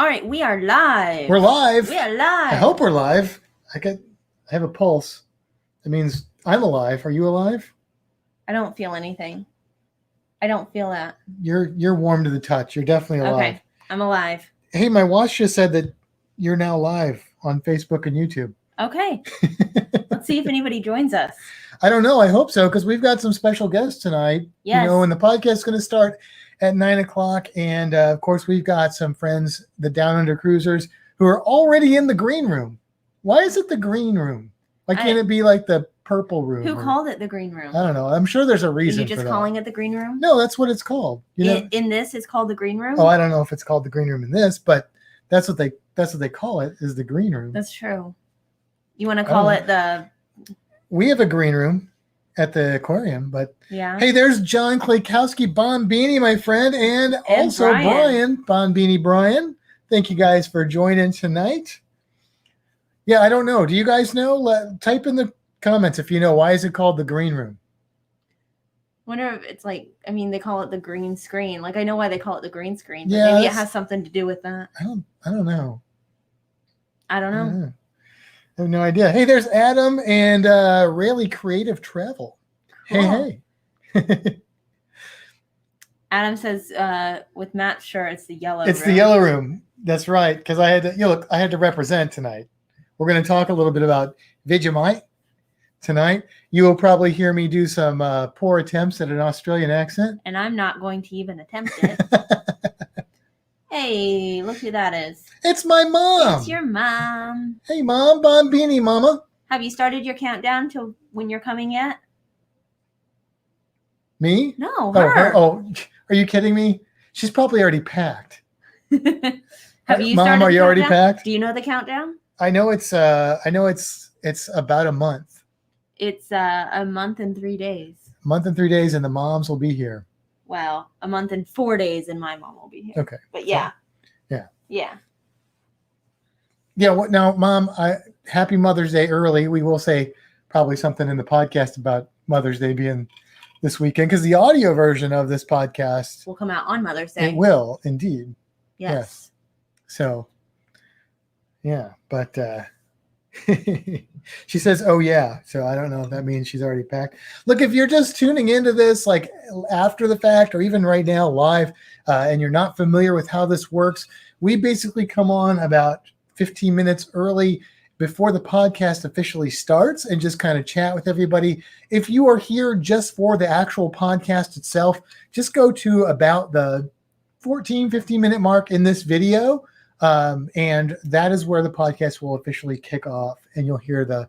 All right, we are live. We're live. We are live. I hope we're live. I have a pulse. That means I'm alive. Are you alive? I don't feel anything. I don't feel that. You're warm to the touch. You're definitely alive. Okay, I'm alive. Hey, my watch just said that you're now live on Facebook and YouTube. Okay. Let's see if anybody joins us. I don't know. I hope so, because we've got some special guests tonight. Yes. You know, and the podcast is going to start at 9 o'clock. And of course, we've got some friends, the Downunder Cruisers, who are already in the green room. Why is it the green room? Why can't it be like the purple room? Who called it the green room? I don't know. I'm sure there's a reason. Are you just calling it the green room? No, that's what it's called. You know, in this, it's called the green room. Oh, I don't know if it's called the green room in this, but that's what they call it, is the green room. That's true. You want to call it the? We have a green room at the aquarium, but yeah. Hey, there's John Klaykowski Bombini, my friend, and also Brian Bombini. Brian, thank you guys for joining tonight. Yeah, I don't know. Do you guys know? Type in the comments if you know. Why is it called the green room? I wonder if it's like, I mean, they call it the green screen. Like, I know why they call it the green screen, but yeah, maybe it has something to do with that. I don't know. I don't know. Yeah. I have no idea. Hey, there's Adam and Rayleigh Creative Travel. Cool. Hey. Adam says, with Matt, sure, it's the yellow room. It's the yellow room. That's right. Because I had to, I had to represent tonight. We're going to talk a little bit about Vegemite tonight. You will probably hear me do some poor attempts at an Australian accent. And I'm not going to even attempt it. Hey, look who that is. It's my mom. It's your mom. Hey, Mom. Bombini, Mama. Have you started your countdown to when you're coming yet? Me? No, her. Oh, are you kidding me? She's probably already packed. Have you Mom, started are you already packed? Do you know the countdown? I know it's about a month. It's a month and 3 days. A month and 3 days, and the moms will be here. Well, a month and 4 days, and my mom will be here. Okay. But yeah. Yeah. Yeah. Yeah. What now, Mom? Happy Mother's Day early. We will say probably something in the podcast about Mother's Day being this weekend, because the audio version of this podcast will come out on Mother's Day. It will indeed. Yes. So, yeah, but she says, "Oh yeah." So I don't know if that means she's already packed. Look, if you're just tuning into this, like after the fact, or even right now live, and you're not familiar with how this works, we basically come on about 15 minutes early before the podcast officially starts and just kind of chat with everybody. If you are here just for the actual podcast itself, just go to about the 15 minute mark in this video. And that is where the podcast will officially kick off, and you'll hear the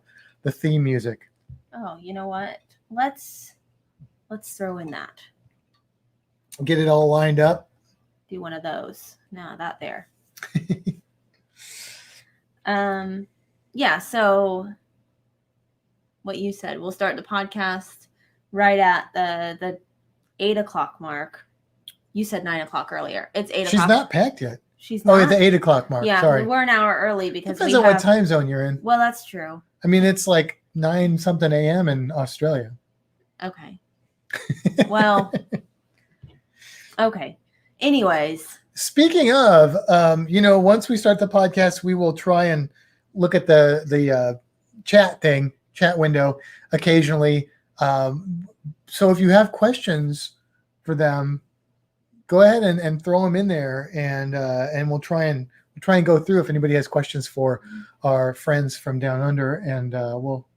theme music. Oh, you know what? Let's throw in that. Get it all lined up. Do one of those. No, that there. Yeah, so what you said, we'll start the podcast right at the 8 o'clock mark. You said 9 o'clock earlier. It's 8 o'clock. She's not packed yet. She's not. Oh, at the 8 o'clock mark. Yeah, sorry. We're an hour early because depends on what time zone you're in. Well, that's true. I mean, it's like 9 something a.m. in Australia. Okay. Well, okay. Anyways. Speaking of, once we start the podcast, we will try and look at the chat window occasionally. So if you have questions for them, go ahead and throw them in there, and we'll try and go through if anybody has questions for our friends from Down Under, and we'll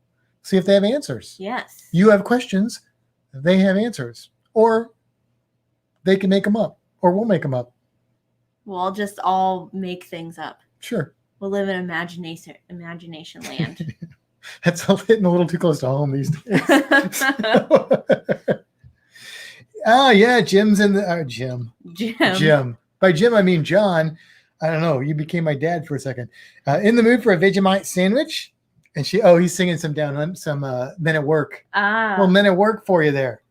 see if they have answers. Yes. You have questions, they have answers, or they can make them up, or we'll make them up. We'll just all make things up. Sure. We'll live in imagination land. That's hitting a little too close to home these days. Yeah, Jim's in the Jim. By Jim, I mean John. I don't know. You became my dad for a second. In the mood for a Vegemite sandwich, and he's singing some Men at Work. Well, Men at Work for you there.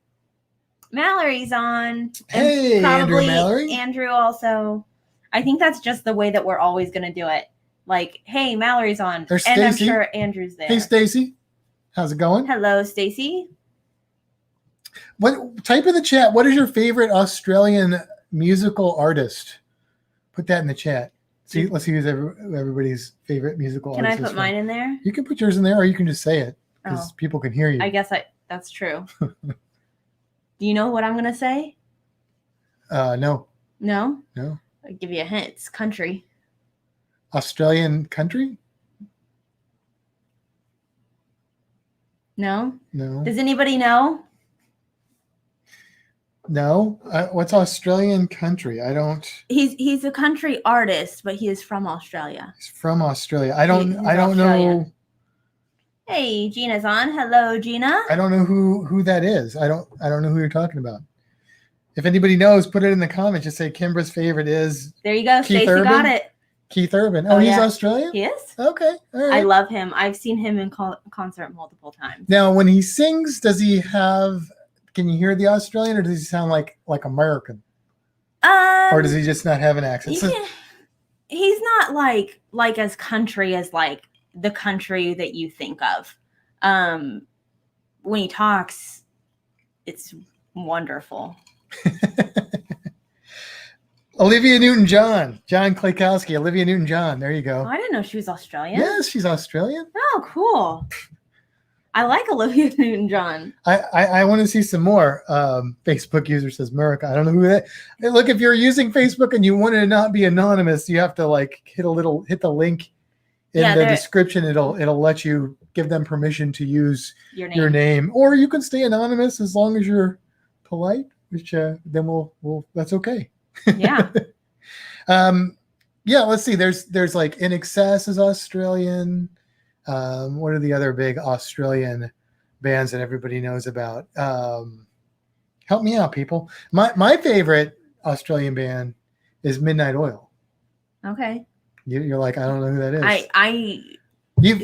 Mallory's on. Hey, probably Mallory. Andrew also. I think that's just the way that we're always going to do it. Like, hey, Mallory's on. There's and Stacy. I'm sure Andrew's there. Hey, Stacy. How's it going? Hello, Stacy. Type in the chat. What is your favorite Australian musical artist? Put that in the chat. See, let's see who's everybody's favorite musical Can I artist. put mine in there? You can put yours in there, or you can just say it because Oh. people can hear you. I guess that's true. Do you know what I'm going to say? No. No? No. I'll give you a hint. It's country. Australian country? No? No. Does anybody know? No. What's Australian country? I don't. He's a country artist, but he is from Australia. He's from Australia. I don't He's know. Australian. Hey, Gina's on. Hello, Gina. I don't know who that is. I don't know who you're talking about. If anybody knows, put it in the comments. Just say Kimbra's favorite is. There you go. Keith Stacey Urban? got it. Keith Urban. Oh, Oh, he's yeah. Australian? He is? Okay. All right. I love him. I've seen him in concert multiple times. Now, when he sings, does he have? Can you hear the Australian, or does he sound like American, or does he just not have an accent? He's not like as country as like the country that you think of. When he talks, it's wonderful. Olivia Newton-John, John Klaykowski, Olivia Newton-John. There you Oh, go. I didn't know she was Australian. Yes, she's Australian. Oh, cool. I like Olivia Newton-John. I want to see some more. Facebook user says America. I don't know who that. Hey, look, if you're using Facebook and you want to not be anonymous, you have to like hit the link in the description. It'll let you give them permission to use your name, or you can stay anonymous as long as you're polite. Which then we'll that's okay. Yeah. Yeah. Let's see. There's like In Excess is Australian. What are the other big Australian bands that everybody knows about? Help me out, people. My favorite Australian band is Midnight Oil. Okay. You're like, I don't know who that is.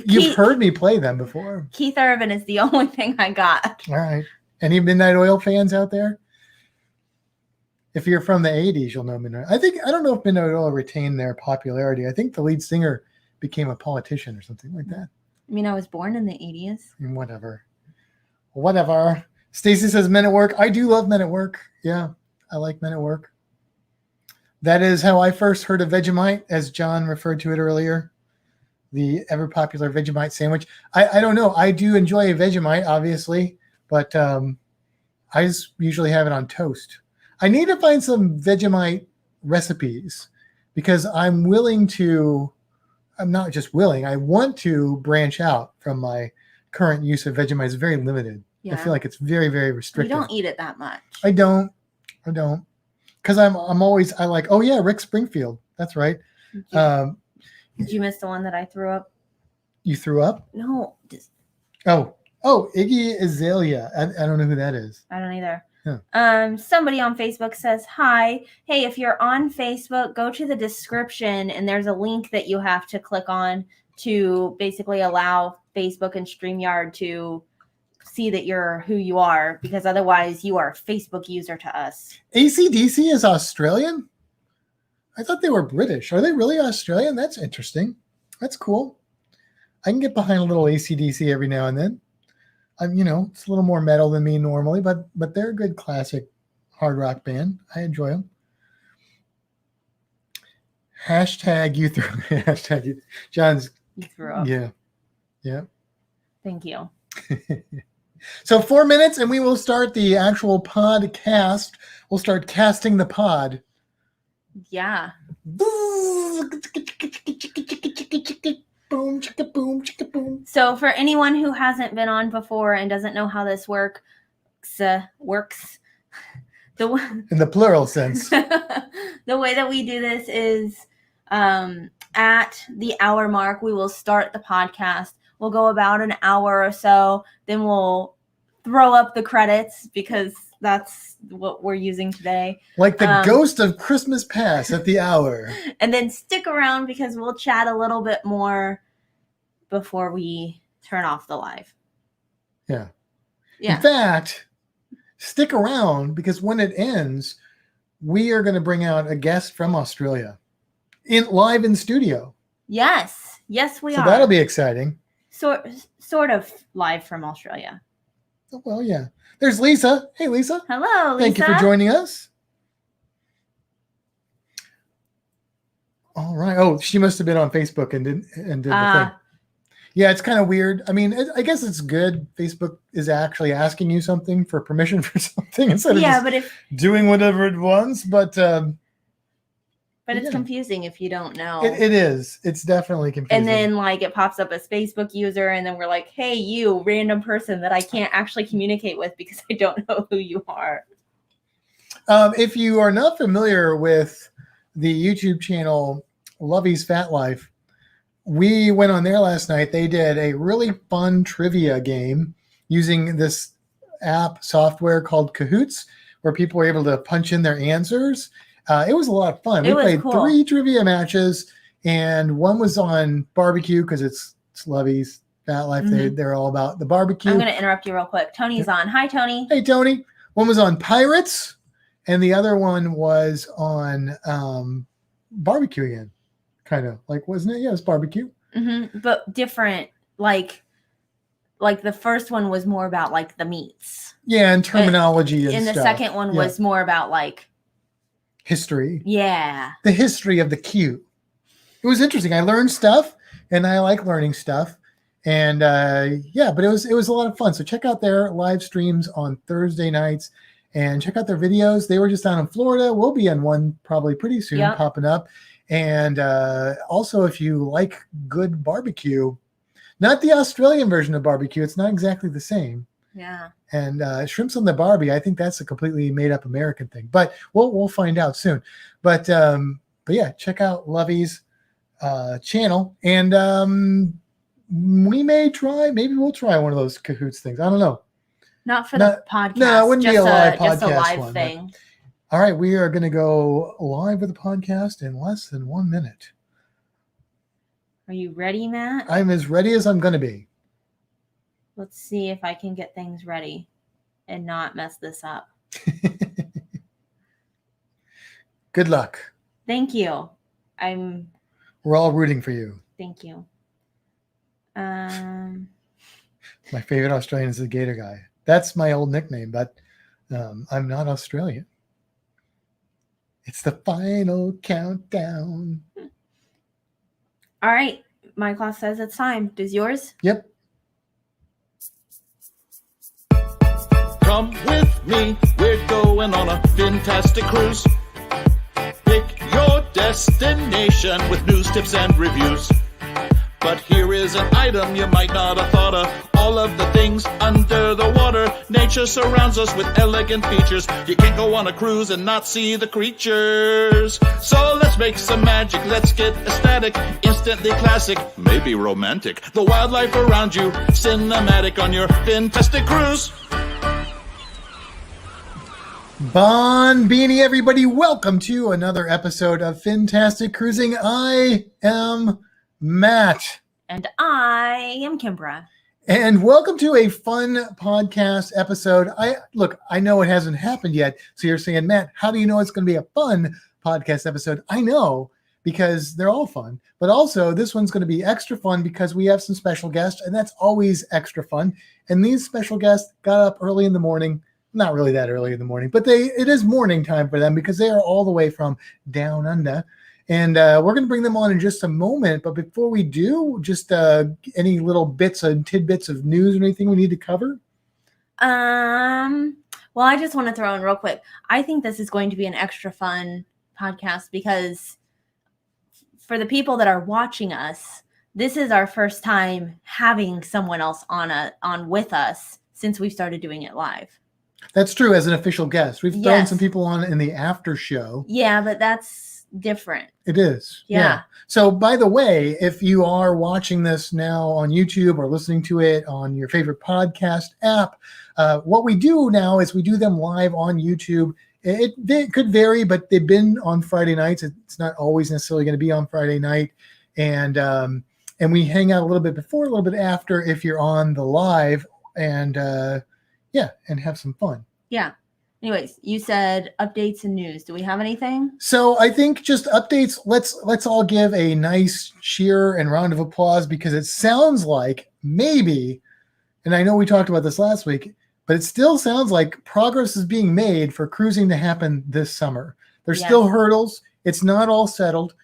You've heard me play them before. Keith Urban is the only thing I got. All right. Any Midnight Oil fans out there? If you're from the 80s, you'll know Midnight. I don't know if Midnight Oil retained their popularity. I think the lead singer became a politician or something like that. I mean, I was born in the 80s. Whatever. Stacy says Men at Work. I do love Men at Work. Yeah, I like Men at Work. That is how I first heard of Vegemite, as John referred to it earlier. The ever popular Vegemite sandwich. I don't know. I do enjoy a Vegemite, obviously, but I just usually have it on toast. I need to find some Vegemite recipes because I'm not just willing, I want to branch out from my current use of Vegemite. It's very limited. Yeah. I feel like it's very, very restricted. You don't eat it that much. I don't. Because I'm always, oh yeah, Rick Springfield. That's right. Did you miss the one that I threw up? You threw up? No. Oh, Iggy Azalea. I don't know who that is. I don't either. Yeah. Somebody on Facebook says, hi. Hey, if you're on Facebook, go to the description and there's a link that you have to click on to basically allow Facebook and StreamYard to see that you're who you are, because otherwise you are a Facebook user to us. AC/DC is Australian? I thought they were British. Are they really Australian? That's interesting. That's cool. I can get behind a little AC/DC every now and then. It's a little more metal than me normally, but they're a good classic hard rock band. I enjoy them. Hashtag you threw. Hashtag you. John's. You threw up. Yeah. Thank you. So 4 minutes, and we will start the actual podcast. We'll start casting the pod. Yeah. Boom, chicka boom, chicka boom. So for anyone who hasn't been on before and doesn't know how this works, in the plural sense. The way that we do this is at the hour mark, we will start the podcast. We'll go about an hour or so. Then we'll throw up the credits because that's what we're using today. Like the ghost of Christmas Past at the hour. And then stick around because we'll chat a little bit more before we turn off the live. Yeah. Yeah. In fact, stick around because when it ends, we are going to bring out a guest from Australia live in studio. Yes, we are. So that'll be exciting. Sort of live from Australia. Oh, well, yeah. There's Lisa. Hey, Lisa. Hello, Lisa. Thank you for joining us. All right. Oh, she must have been on Facebook and did the thing. Yeah, it's kind of weird. I mean, I guess it's good. Facebook is actually asking you something for permission for something instead of just doing whatever it wants. But it's confusing if you don't know. It is. It's definitely confusing. And then like it pops up as Facebook user, and then we're like, hey, you random person that I can't actually communicate with because I don't know who you are. If you are not familiar with the YouTube channel Lovey's Fat Life, we went on there last night. They did a really fun trivia game using this app software called Kahoots, where people were able to punch in their answers. It was a lot of fun. We played 3 trivia matches, and one was on barbecue because it's Lovey's Fat Life. Mm-hmm. They're all about the barbecue. I'm going to interrupt you real quick. Tony's on. Hi, Tony. Hey, Tony. One was on pirates, and the other one was on barbecue again. Kind of like, wasn't it? Yeah, it was barbecue. Mm-hmm. But different, like the first one was more about like the meats. Yeah, and terminology and the second one was more about like history. Yeah. The history of the Q. It was interesting. I learned stuff, and I like learning stuff. And but it was a lot of fun. So check out their live streams on Thursday nights and check out their videos. They were just down in Florida. We'll be on one probably pretty soon, popping up. And also, if you like good barbecue, not the Australian version of barbecue, it's not exactly the same. Yeah. And shrimps on the Barbie, I think that's a completely made up American thing. But we'll find out soon. But yeah, check out Lovey's channel, and maybe we'll try one of those Kahoots things. I don't know. Not for the podcast. No, it wouldn't be a live podcast. Just a live thing. All right, we are going to go live with the podcast in less than 1 minute. Are you ready, Matt? I'm as ready as I'm going to be. Let's see if I can get things ready and not mess this up. Good luck. Thank you. We're all rooting for you. Thank you. My favorite Australian is the Gator Guy. That's my old nickname, but I'm not Australian. It's the final countdown. All right. My clock says it's time. Does yours? Yep. Come with me. We're going on a Fintastic cruise. Pick your destination with news, tips, and reviews. But here is an item you might not have thought of. All of the things under the water. Nature surrounds us with elegant features. You can't go on a cruise and not see the creatures. So let's make some magic. Let's get ecstatic. Instantly classic. Maybe romantic. The wildlife around you. Cinematic on your Fintastic cruise. Bon Beanie, everybody. Welcome to another episode of Fintastic Cruising. I am Matt. And I am Kimbra. And welcome to a fun podcast episode. I know it hasn't happened yet. So you're saying, Matt, how do you know it's going to be a fun podcast episode? I know, because they're all fun. But also, this one's going to be extra fun because we have some special guests, and that's always extra fun. And these special guests got up early in the morning. Not really that early in the morning, but it is morning time for them because they are all the way from down under. And we're going to bring them on in just a moment. But before we do, just any little bits and tidbits of news or anything we need to cover? Well, I just want to throw in real quick. I think this is going to be an extra fun podcast because for the people that are watching us, this is our first time having someone else on with us since we started doing it live. That's true, as an official guest. We've thrown some people on in the after show. Yeah, but that's different. It is. Yeah. So, by the way, if you are watching this now on YouTube or listening to it on your favorite podcast app, what we do now is we do them live on YouTube. It could vary, but they've been on Friday nights. It's not always necessarily going to be on Friday night. And we hang out a little bit before, a little bit after if you're on the live, and have some fun. Yeah. Anyways, you said updates and news. Do we have anything? So I think just updates. Let's all give a nice cheer and round of applause because it sounds like maybe, and I know we talked about this last week, but it still sounds like progress is being made for cruising to happen this summer. There's still hurdles. It's not all settled.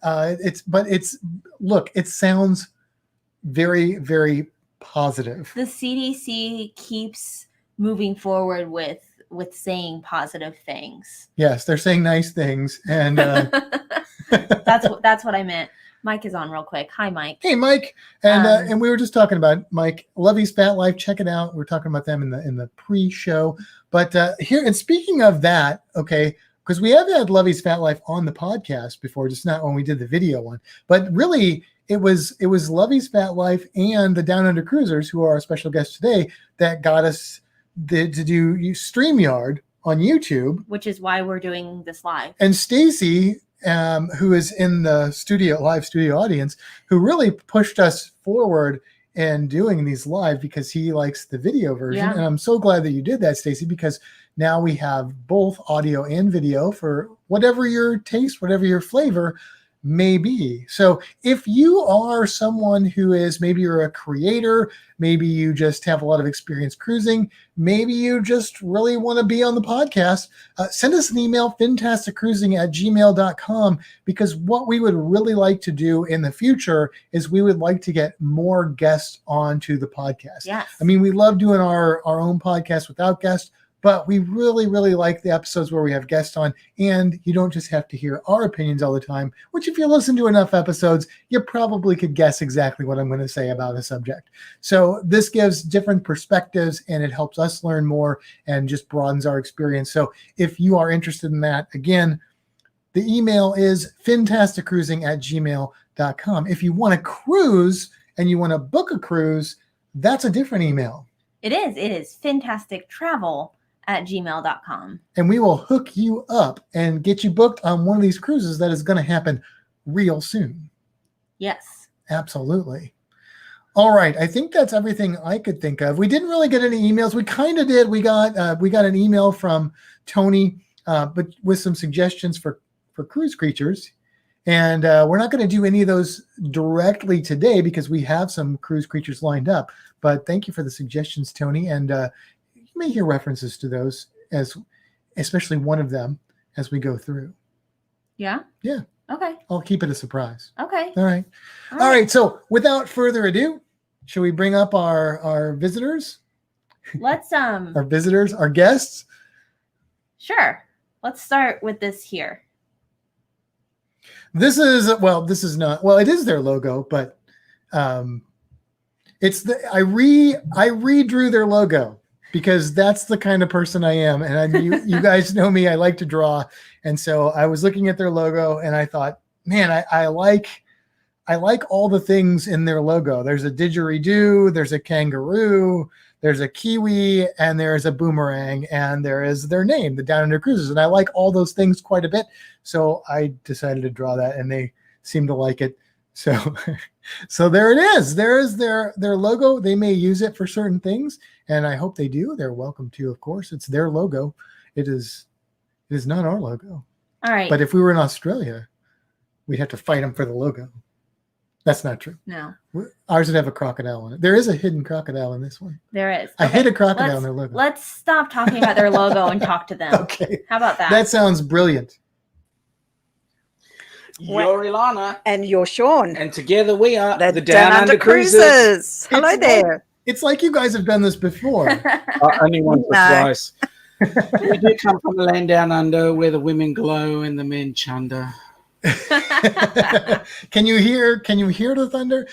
It sounds very, very positive. The CDC keeps moving forward with saying positive things. Yes, they're saying nice things, and that's what I meant. Mike is on real quick. Hi, Mike. Hey, Mike, and we were just talking about Mike Lovey's Fat Life. Check it out. We're talking about them in the pre-show. But here, and speaking of that, okay, because we have had Lovey's Fat Life on the podcast before, just not when we did the video one. But really, it was Lovey's Fat Life and the Downunder Cruisers, who are our special guests today, that got us to do StreamYard on YouTube, which is why we're doing this live. And Stacy, who is in the live studio audience, who really pushed us forward in doing these live because he likes the video version. Yeah. And I'm so glad that you did that, Stacy, because now we have both audio and video for whatever your taste, whatever your flavor may be. So if you are someone who is, maybe you're a creator, maybe you just have a lot of experience cruising, maybe you just really want to be on the podcast, send us an email, fintasticruising@gmail.com, because what we would really like to do in the future is we would like to get more guests onto the podcast. Yes. I mean, we love doing our own podcast without guests, but we really, really like the episodes where we have guests on, and you don't just have to hear our opinions all the time, which if you listen to enough episodes, you probably could guess exactly what I'm going to say about a subject. So this gives different perspectives, and it helps us learn more and just broadens our experience. So if you are interested in that, again, the email is fintasticruising@gmail.com. If you want to cruise and you want to book a cruise, that's a different email. It is fintastictravel@gmail.com. And we will hook you up and get you booked on one of these cruises that is going to happen real soon. Yes. Absolutely. All right. I think that's everything I could think of. We didn't really get any emails. We kind of did. We got an email from Tony, but with some suggestions for cruise creatures. And we're not going to do any of those directly today because we have some cruise creatures lined up. But thank you for the suggestions, Tony. And you may hear references to those, especially one of them, as we go through. Yeah? Yeah. Okay. I'll keep it a surprise. Okay. All right. All right. So without further ado, should we bring up our visitors? Let's our visitors, our guests? Sure. Let's start with this here. This is not, it is their logo, but it's I redrew their logo because that's the kind of person I am. And you guys know me, I like to draw. And so I was looking at their logo and I thought, man, I like all the things in their logo. There's a didgeridoo, there's a kangaroo, there's a kiwi, and there's a boomerang, and there is their name, the Downunder Cruisers. And I like all those things quite a bit. So I decided to draw that, and they seem to like it. So, so there it is. There is their logo. They may use it for certain things, and I hope they do. They're welcome to, of course. It's their logo. It is not our logo. All right. But if we were in Australia, we'd have to fight them for the logo. That's not true. No. Ours would have a crocodile on it. There is a hidden crocodile in this one. There is. I hid a crocodile in their logo. Let's stop talking about their logo and talk to them. Okay. How about that? That sounds brilliant. You're Ilana. And you're Sean. And together we are the Downunder Cruisers. Hello there. It's like you guys have done this before. Only once or twice. We do come from the land down under where the women glow and the men chunder. Can you hear the thunder?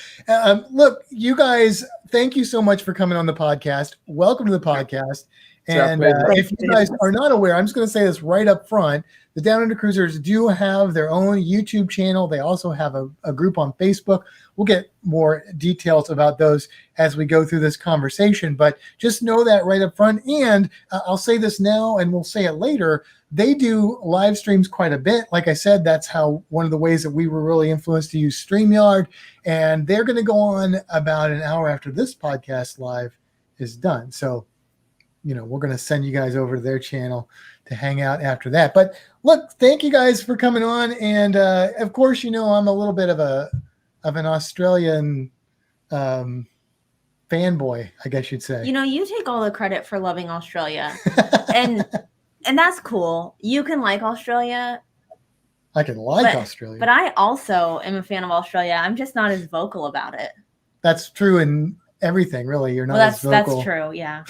Look, you guys, thank you so much for coming on the podcast. Welcome to the podcast. And if you guys are not aware, I'm just going to say this right up front. The Downunder Cruisers do have their own YouTube channel. They also have a group on Facebook. We'll get more details about those as we go through this conversation. But just know that right up front. And I'll say this now and we'll say it later. They do live streams quite a bit. Like I said, that's how one of the ways that we were really influenced to use StreamYard. And they're going to go on about an hour after this podcast live is done. So, we're going to send you guys over to their channel to hang out after that. But look, thank you guys for coming on. And of course, I'm a little bit of an Australian fanboy, I guess you'd say. You take all the credit for loving Australia. and that's cool. You can like Australia. I can like Australia. But I also am a fan of Australia. I'm just not as vocal about it. That's true in everything, really. You're not as vocal. That's true, yeah.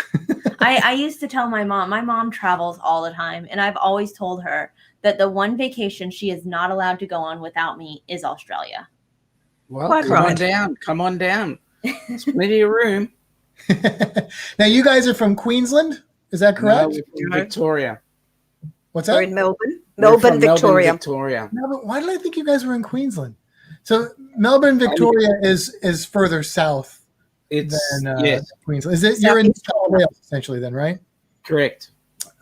I used to tell my mom travels all the time, and I've always told her that the one vacation she is not allowed to go on without me is Australia. Well, Quite come on right. down. Come on down. There's plenty of room. Now, you guys are from Queensland? Is that correct? No, we're from Victoria. What's We're that? in Melbourne. We're from Victoria. Victoria. No, but why did I think you guys were in Queensland? So Melbourne, Victoria is further south It's than yes, Queensland. Is it? You're in Southeast South Wales, essentially, then, right? correct.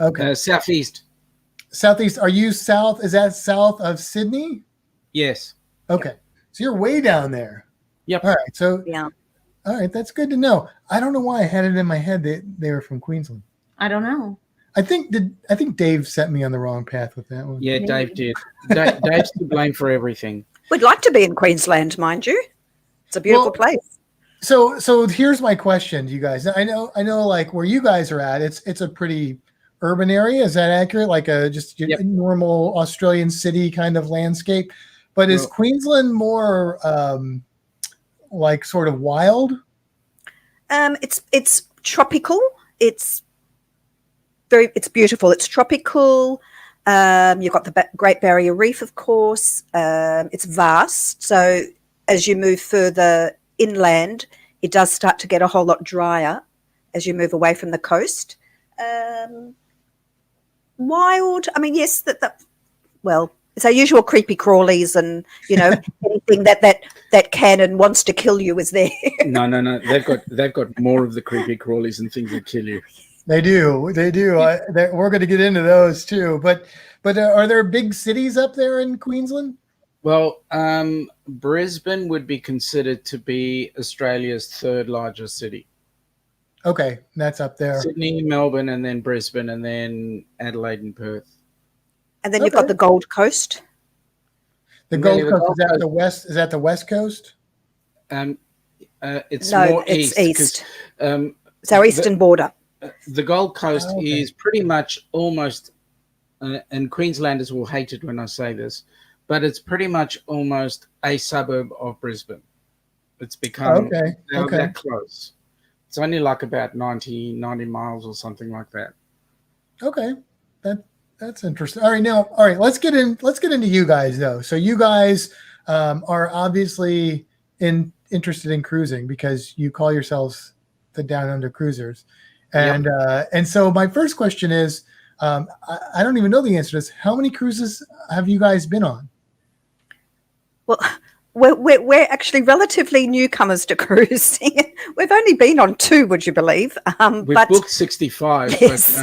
Okay. Southeast. Southeast. Are you south? Is that south of Sydney? Yes. Okay. So you're way down there. Yep. All right. So Yeah. all right, that's good to know. I don't know why I had it in my head that they were from Queensland. I don't know. I think Dave set me on the wrong path with that one. Yeah, Maybe. Dave did. Dave's to blame for everything. We'd like to be in Queensland, mind you. It's a beautiful place. So here's my question to you guys. I know like where you guys are at, it's a pretty urban area. Is that accurate? Like a Yep. normal Australian city kind of landscape. But is Well- Queensland more like sort of wild? It's tropical. It's beautiful. It's tropical. You've got the Great Barrier Reef, of course. It's vast. So as you move further inland, it does start to get a whole lot drier as you move away from the coast. Wild. I mean, yes, well, it's our usual creepy crawlies and, anything that can and wants to kill you is there. No. They've got more of the creepy crawlies and things that kill you. They do. We're going to get into those too. But are there big cities up there in Queensland? Well, Brisbane would be considered to be Australia's third largest city. Okay, that's up there. Sydney, Melbourne, and then Brisbane, and then Adelaide and Perth. And then you've got the Gold Coast. The Really, Gold the Coast Gold is that Coast- the west? Is that the West Coast? It's No, more it's east. east. It's our eastern border. The Gold Coast Oh, okay. is pretty much almost, and Queenslanders will hate it when I say this, but it's pretty much almost a suburb of Brisbane. It's become that close. It's only like about 90 miles or something like that. Okay, that's interesting. All right, let's get into you guys though. So you guys are obviously interested in cruising because you call yourselves the Downunder Cruisers, and so my first question is, I don't even know the answer to this. How many cruises have you guys been on? Well, we're actually relatively newcomers to cruising. We've only been on 2, would you believe? We've booked 65, Yes.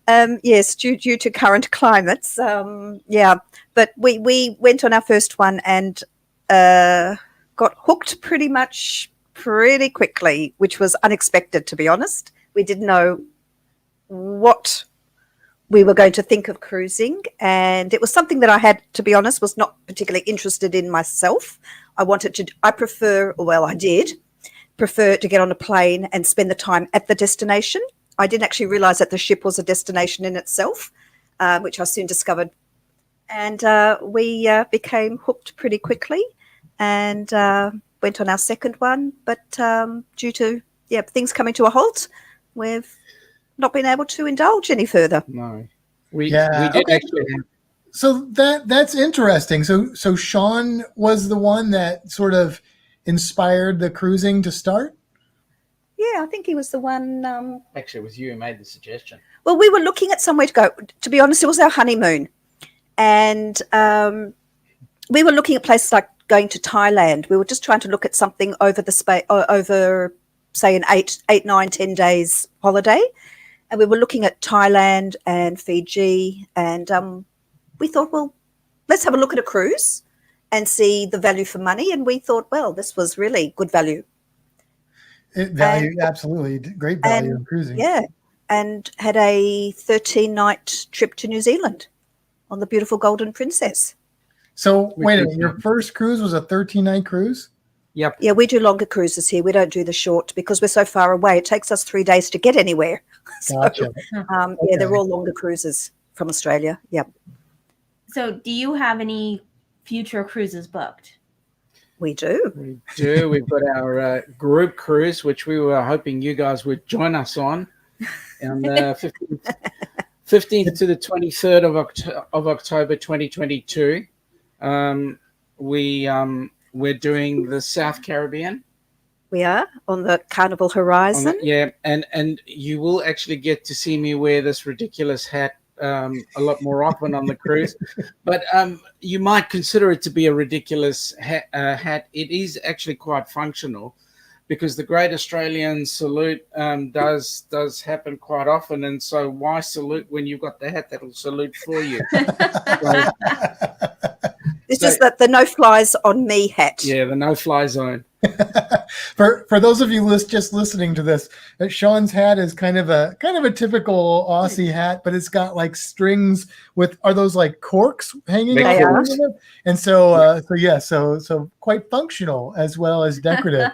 but Yes, due to current climates. But we went on our first one and got hooked pretty quickly, which was unexpected, to be honest. We didn't know what we were going to think of cruising, and it was something that I was not particularly interested in myself. I did prefer to get on a plane and spend the time at the destination. I didn't actually realize that the ship was a destination in itself, which I soon discovered. And we became hooked pretty quickly and went on our second one. But due to things coming to a halt, we've not been able to indulge any further. no. We Yeah, did okay. actually have So that's interesting. So Sean was the one that sort of inspired the cruising to start? Yeah, I think he was the one. Actually, it was you who made the suggestion. Well, we were looking at somewhere to go. To be honest, it was our honeymoon. And we were looking at places like going to Thailand. We were just trying to look at something over say, an 8, 9, 10 days holiday. And we were looking at Thailand and Fiji. And we thought, well, let's have a look at a cruise and see the value for money. And we thought, well, this was really good value. Absolutely. Great value in cruising. Yeah. And had a 13-night trip to New Zealand on the beautiful Golden Princess. So wait a minute, your first cruise was a 13-night cruise? Yep. Yeah, we do longer cruises here. We don't do the short because we're so far away. It takes us 3 days to get anywhere. Gotcha. They're all longer cruises from Australia. Yep. So, do you have any future cruises booked? We do. We do. We've got our group cruise, which we were hoping you guys would join us on the 15th to the 23rd of October 2022. We're doing the South Caribbean. We are on the Carnival Horizon. And you will actually get to see me wear this ridiculous hat a lot more often on the cruise, but you might consider it to be a ridiculous hat. It is actually quite functional, because the Great Australian Salute does happen quite often, and so why salute when you've got the hat that'll salute for you? It's just that the no flies on me hat. Yeah, the no fly zone. For those of you just listening to this, Sean's hat is kind of a typical Aussie hat, but it's got like strings are those like corks hanging off of it? And so quite functional as well as decorative.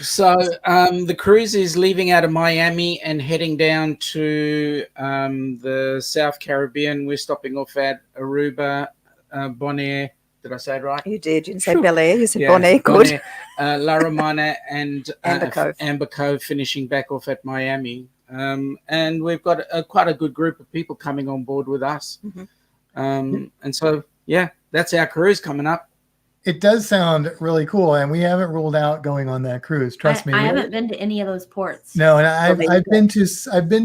So the cruise is leaving out of Miami and heading down to the South Caribbean. We're stopping off at Aruba, Bonaire. Did I say it right? You did. You didn't say Bel Air. You said Bonaire. Good. La Romana and Amber Cove, finishing back off at Miami. And we've got quite a good group of people coming on board with us. Mm-hmm. And so, that's our cruise coming up. It does sound really cool, and we haven't ruled out going on that cruise. Trust me. I haven't been to any of those ports. No, and I've been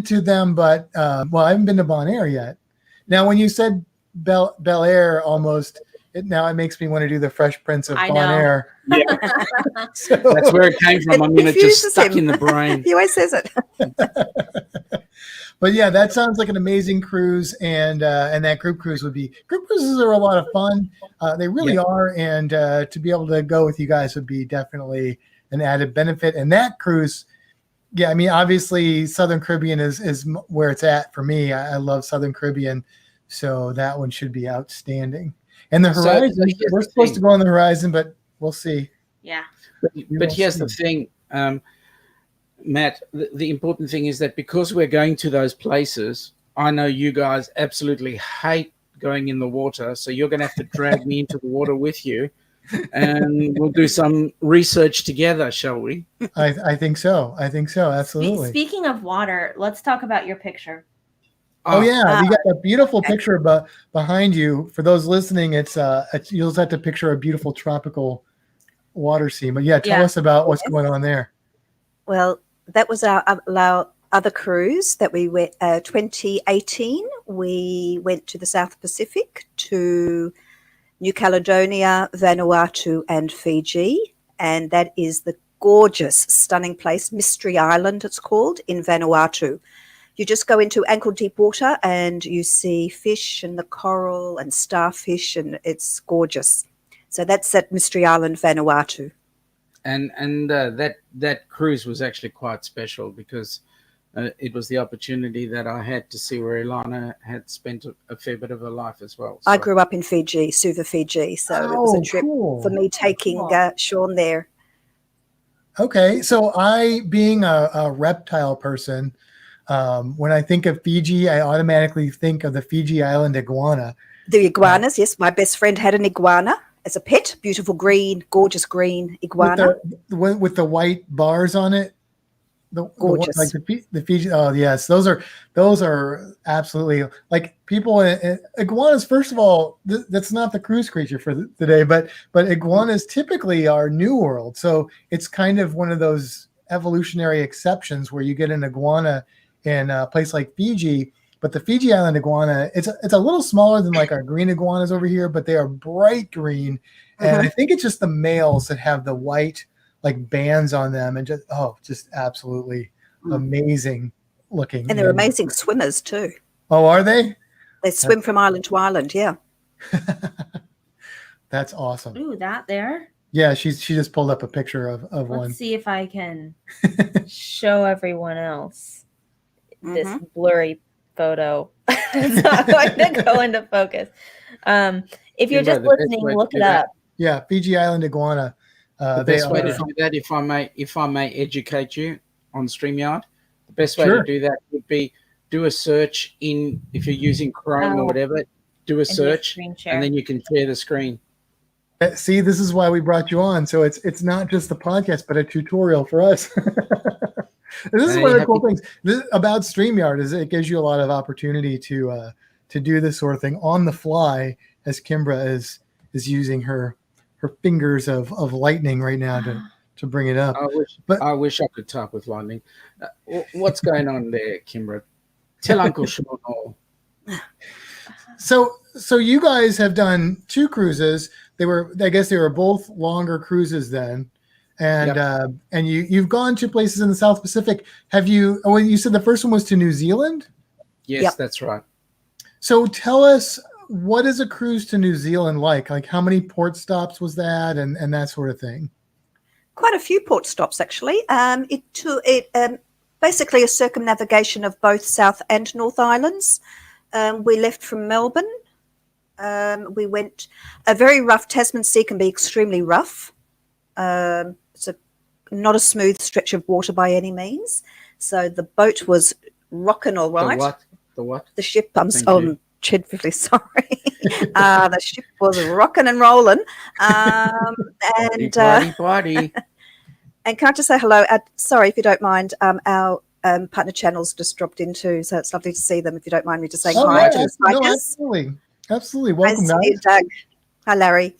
to them, but I haven't been to Bonaire yet. Now, when you said Bel Air, almost now it makes me want to do the Fresh Prince of Bonaire. Yeah, so, that's where it came from. I mean, it just stuck in the brain. He always says it. But yeah, that sounds like an amazing cruise, and that group cruises are a lot of fun. They really are, and to be able to go with you guys would be definitely an added benefit. And that cruise, I mean, obviously Southern Caribbean is where it's at for me. I love Southern Caribbean, so that one should be outstanding. And the Horizon, we're supposed to go on the Horizon, but we'll see. Yeah. But here's the thing. Matt, the important thing is that because we're going to those places, I know you guys absolutely hate going in the water, so you're going to have to drag me into the water with you, and we'll do some research together, shall we? I think so. Absolutely. Speaking of water, let's talk about your picture. Oh yeah, you got a beautiful picture behind you. For those listening, it's you'll just have to picture a beautiful tropical water scene. But tell us about what's going on there. Well, that was our other cruise that we went 2018. We went to the South Pacific, to New Caledonia, Vanuatu, and Fiji. And that is the gorgeous, stunning place, Mystery Island it's called, in Vanuatu. You just go into ankle-deep water and you see fish and the coral and starfish, and it's gorgeous. So that's at Mystery Island, Vanuatu. And that cruise was actually quite special because it was the opportunity that I had to see where Ilana had spent a fair bit of her life as well. So. I grew up in Fiji, Suva, Fiji, so it was a trip for me taking Sean there. Okay, so I, being a reptile person, when I think of Fiji, I automatically think of the Fiji Island iguana. The iguanas, yes. My best friend had an iguana as a pet, beautiful green, gorgeous green iguana. With the white bars on it. Gorgeous. Like the Fiji. Oh yes, those are absolutely, like, people. Iguanas, first of all, that's not the cruise creature for today, but iguanas typically are New World, so it's kind of one of those evolutionary exceptions where you get an iguana in a place like Fiji. But the Fiji Island iguana, it's a little smaller than like our green iguanas over here, but they are bright green. And I think it's just the males that have the white like bands on them, and just absolutely amazing looking. And they're amazing swimmers too. Oh, are they? They swim from island to island, yeah. That's awesome. Ooh, that there. Yeah, she just pulled up a picture of one. Let's see if I can show everyone else this blurry photo. It's not going to go into focus. If you're just listening, look it up. Yeah, Fiji Island iguana. The best way to do that, if I may educate you on StreamYard, the best way to do that would be do a search if you're using Chrome or whatever, do a search, and then you can share the screen. See, this is why we brought you on. So it's not just the podcast, but a tutorial for us. This is one of the cool things about StreamYard is it gives you a lot of opportunity to do this sort of thing on the fly, as Kimbra is using her fingers of lightning right now to bring it up. I wish I could talk with lightning. What's going on there, Kimbra? Tell Uncle Sean all. So you guys have done 2 cruises. I guess they were both longer cruises then. And and you've gone to places in the South Pacific. Have you? Oh, you said the first one was to New Zealand? Yes, that's right. So tell us, what is a cruise to New Zealand like? Like how many port stops was that, and that sort of thing? Quite a few port stops actually. It basically a circumnavigation of both South and North Islands. We left from Melbourne. We went a very rough. Tasman Sea can be extremely rough. It's not a smooth stretch of water by any means. So the boat was rocking all right. The what? The ship. I'm dreadfully sorry. The ship was rocking and rolling. Party. And can I just say hello? Sorry if you don't mind. Our partner channels just dropped into, so it's lovely to see them. If you don't mind me just saying hi to the spikers. No, absolutely. Welcome, Doug. Hi, Larry.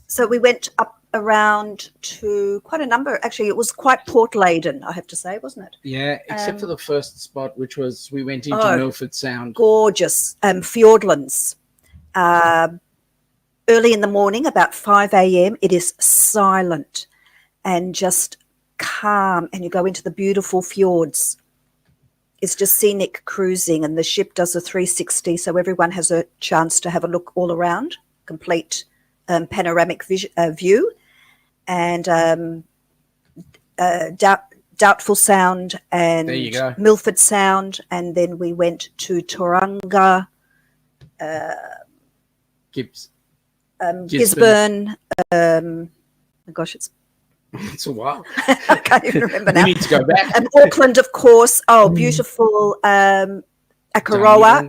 So we went up around to quite a number. Actually, it was quite port laden, I have to say, wasn't it? Yeah, except for the first spot, which was we went into Milford Sound. Gorgeous. Fjordlands. Early in the morning, about 5 a.m., it is silent and just calm, and you go into the beautiful fjords. It's just scenic cruising, and the ship does a 360, so everyone has a chance to have a look all around, complete panoramic view, and Doubtful Sound and Milford Sound, and then we went to Tauranga, Gisborne. Gosh, it's a while. I can't even remember now. We need to go back. Auckland, of course. Oh, beautiful. Akaroa.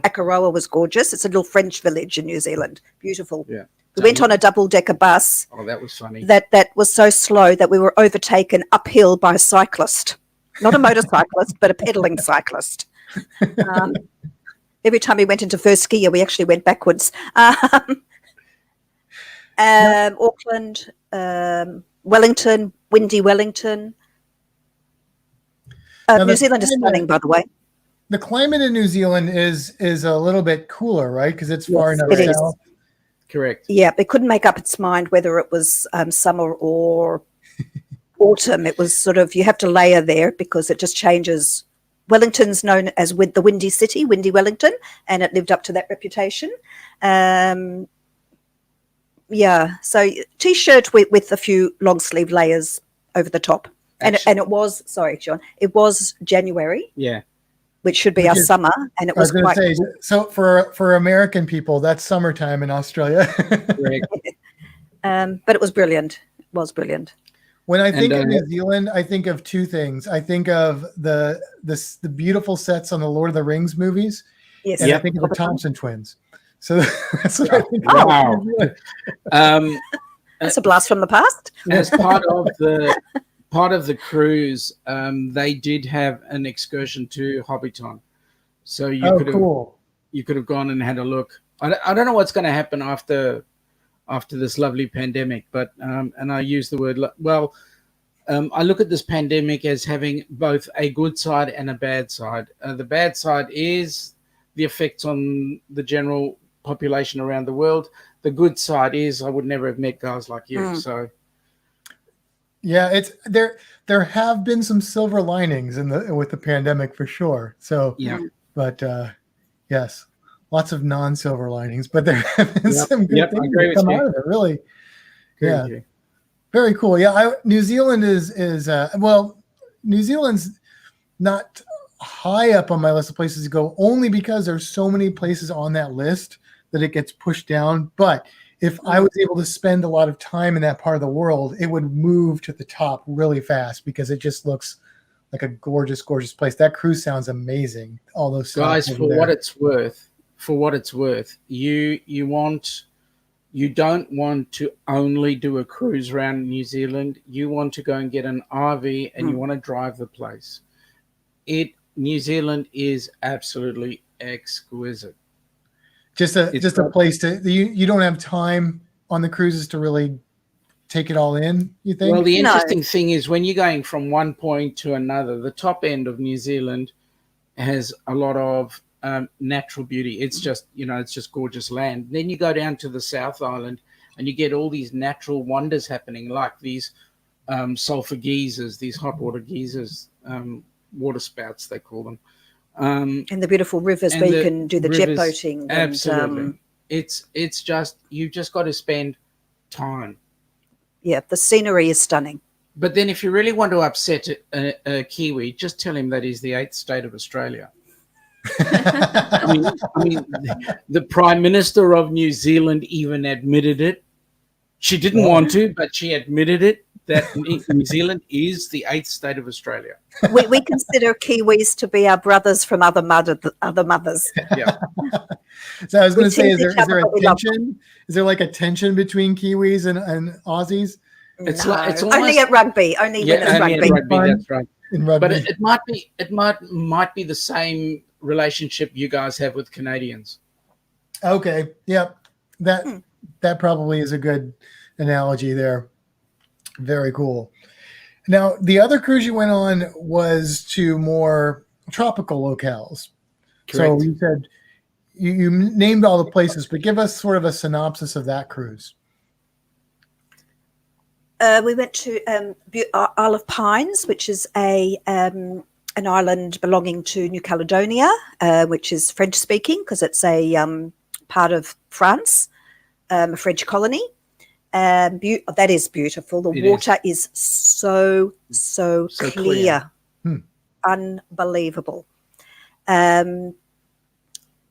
Akaroa was gorgeous. It's a little French village in New Zealand. Beautiful. Yeah. We went on a double-decker bus. Oh, that was funny. That was so slow that we were overtaken uphill by a cyclist. Not a motorcyclist, but a pedaling cyclist. Every time we went into first gear, we actually went backwards. Auckland, Wellington, windy Wellington. New Zealand is stunning, by the way. The climate in New Zealand is a little bit cooler, right? Because it's far enough south. Correct. Yeah, it couldn't make up its mind whether it was summer or autumn. It was sort of, you have to layer there because it just changes. Wellington's known as the Windy City, Windy Wellington, and it lived up to that reputation. Yeah, so T-shirt with a few long sleeve layers over the top. And it was, sorry, John, it was January. Yeah. Which should be our summer, and it was quite cool. So for American people, that's summertime in Australia. But it was brilliant. It was brilliant. When I think of New Zealand, I think of 2 things. I think of the beautiful sets on the Lord of the Rings movies, and I think of the Thompson twins. So that's what I think. Wow. That's a blast from the past. As part of the cruise, they did have an excursion to Hobbiton, so you could have gone and had a look. I don't know what's going to happen after this lovely pandemic, but and I use the word I look at this pandemic as having both a good side and a bad side. The bad side is the effects on the general population around the world. The good side is I would never have met guys like you. So. Yeah, it's there have been some silver linings with the pandemic for sure. So yeah, but yes, lots of non-silver linings, but there have been some good things that come out of it. Really, very cool. Yeah, New Zealand is New Zealand's not high up on my list of places to go only because there's so many places on that list that it gets pushed down. But if I was able to spend a lot of time in that part of the world, it would move to the top really fast because it just looks like a gorgeous, gorgeous place. That cruise sounds amazing. All those guys, stops for over there. what it's worth, you don't want to only do a cruise around New Zealand. You want to go and get an RV and you want to drive the place. New Zealand is absolutely exquisite. Just a place to you don't have time on the cruises to really take it all in, you think? Well, the interesting thing is when you're going from one point to another, the top end of New Zealand has a lot of natural beauty. It's just, it's just gorgeous land. Then you go down to the South Island and you get all these natural wonders happening, like these sulfur geysers, these hot water geysers, water spouts, they call them. And the beautiful rivers where you can do the jet boating. Absolutely. It's just, you've just got to spend time. Yeah, the scenery is stunning. But then if you really want to upset a Kiwi, just tell him that he's the 8th state of Australia. I mean, the Prime Minister of New Zealand even admitted it. She didn't want to, but she admitted it, that New Zealand is the 8th state of Australia. We consider Kiwis to be our brothers from other mothers. Yeah. So I was going to say, is there a tension? Is there like a tension between Kiwis and Aussies? It's almost, only only at rugby. Only at rugby. That's right. In rugby. But it might be the same relationship you guys have with Canadians. Okay. Yep. That probably is a good analogy there. Very cool. Now, the other cruise you went on was to more tropical locales. Correct. So you said you named all the places, but give us sort of a synopsis of that cruise. We went to Isle of Pines, which is an island belonging to New Caledonia, which is French speaking because it's a part of France, a French colony. That is beautiful. The water is so clear. Unbelievable. Then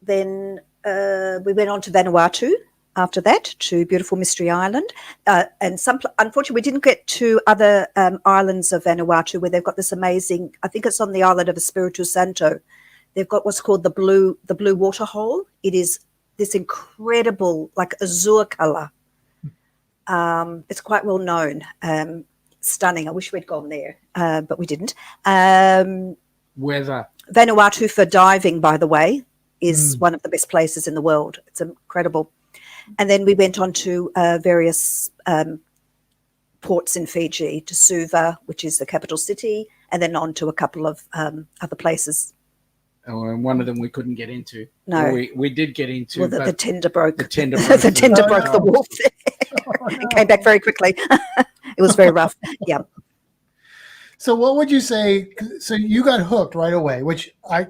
we went on to Vanuatu after that, to beautiful Mystery Island. Unfortunately, we didn't get to other islands of Vanuatu where they've got this amazing, I think it's on the island of Espiritu Santo. They've got what's called the blue water hole. It is this incredible, like azure color. It's quite well known. Stunning. I wish we'd gone there, but we didn't. Weather. Vanuatu for diving, by the way, is one of the best places in the world. It's incredible. And then we went on to various ports in Fiji, to Suva, which is the capital city, and then on to a couple of other places. Oh, and one of them we couldn't get into. No. Well, we did get into. Well, the tender broke. The tender broke. The tender broke the wharf. It came back very quickly. It was very rough. Yeah. So what would you say? So you got hooked right away, which I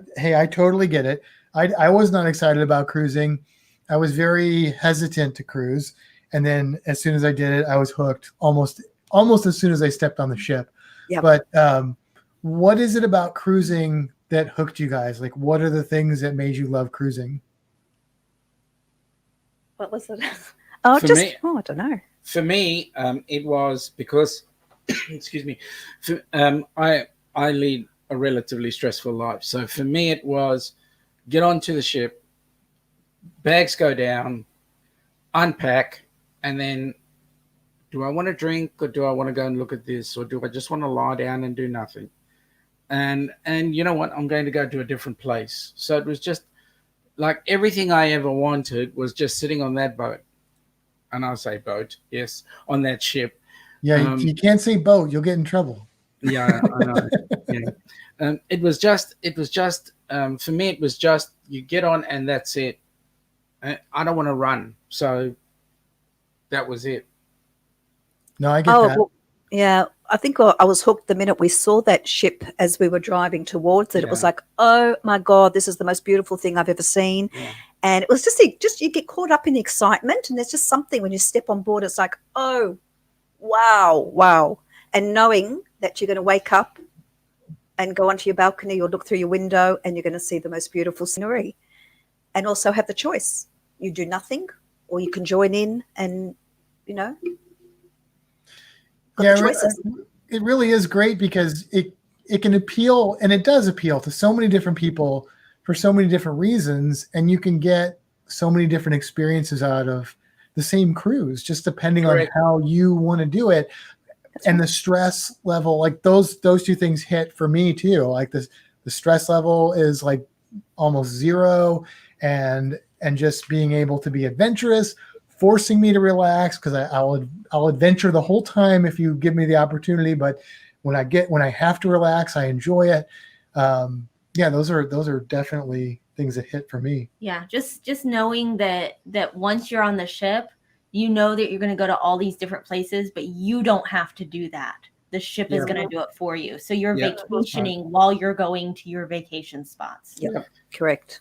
totally get it. I was not excited about cruising. I was very hesitant to cruise. And then as soon as I did it, I was hooked almost as soon as I stepped on the ship. Yeah. But what is it about cruising that hooked you guys? Like, what are the things that made you love cruising? What was it? I don't know. For me, it was because, excuse me, I lead a relatively stressful life. So for me, it was get onto the ship, bags go down, unpack, and then do I want to drink or do I want to go and look at this or do I just want to lie down and do nothing? And you know what? I'm going to go to a different place. So it was just like everything I ever wanted was just sitting on that boat. And I'll say boat, yes, on that ship. Yeah, you can't say boat; you'll get in trouble. Yeah, I know. Yeah. It was just for me. It was just you get on and that's it. I don't want to run, so that was it. No, I get that. Well, yeah, I think I was hooked the minute we saw that ship as we were driving towards it. Yeah. It was like, oh my God, this is the most beautiful thing I've ever seen. Yeah. And it was just you get caught up in the excitement, and there's just something when you step on board. It's like, oh, wow, and knowing that you're going to wake up and go onto your balcony or look through your window, and you're going to see the most beautiful scenery, and also have the choice. You do nothing, or you can join in, and got the choices. It really is great because it can appeal, and it does appeal to so many different people for so many different reasons, and you can get so many different experiences out of the same cruise, just depending Correct. on how you want to do it. And the stress level, like those two things hit for me too. Like the stress level is like almost zero, and just being able to be adventurous, forcing me to relax, because I'll adventure the whole time if you give me the opportunity. But when I have to relax, I enjoy it. Yeah, those are definitely things that hit for me. Yeah, just knowing that once you're on the ship, you know that you're going to go to all these different places, but you don't have to do that. The ship is going to do it for you. So you're vacationing while you're going to your vacation spots. Yep. Correct.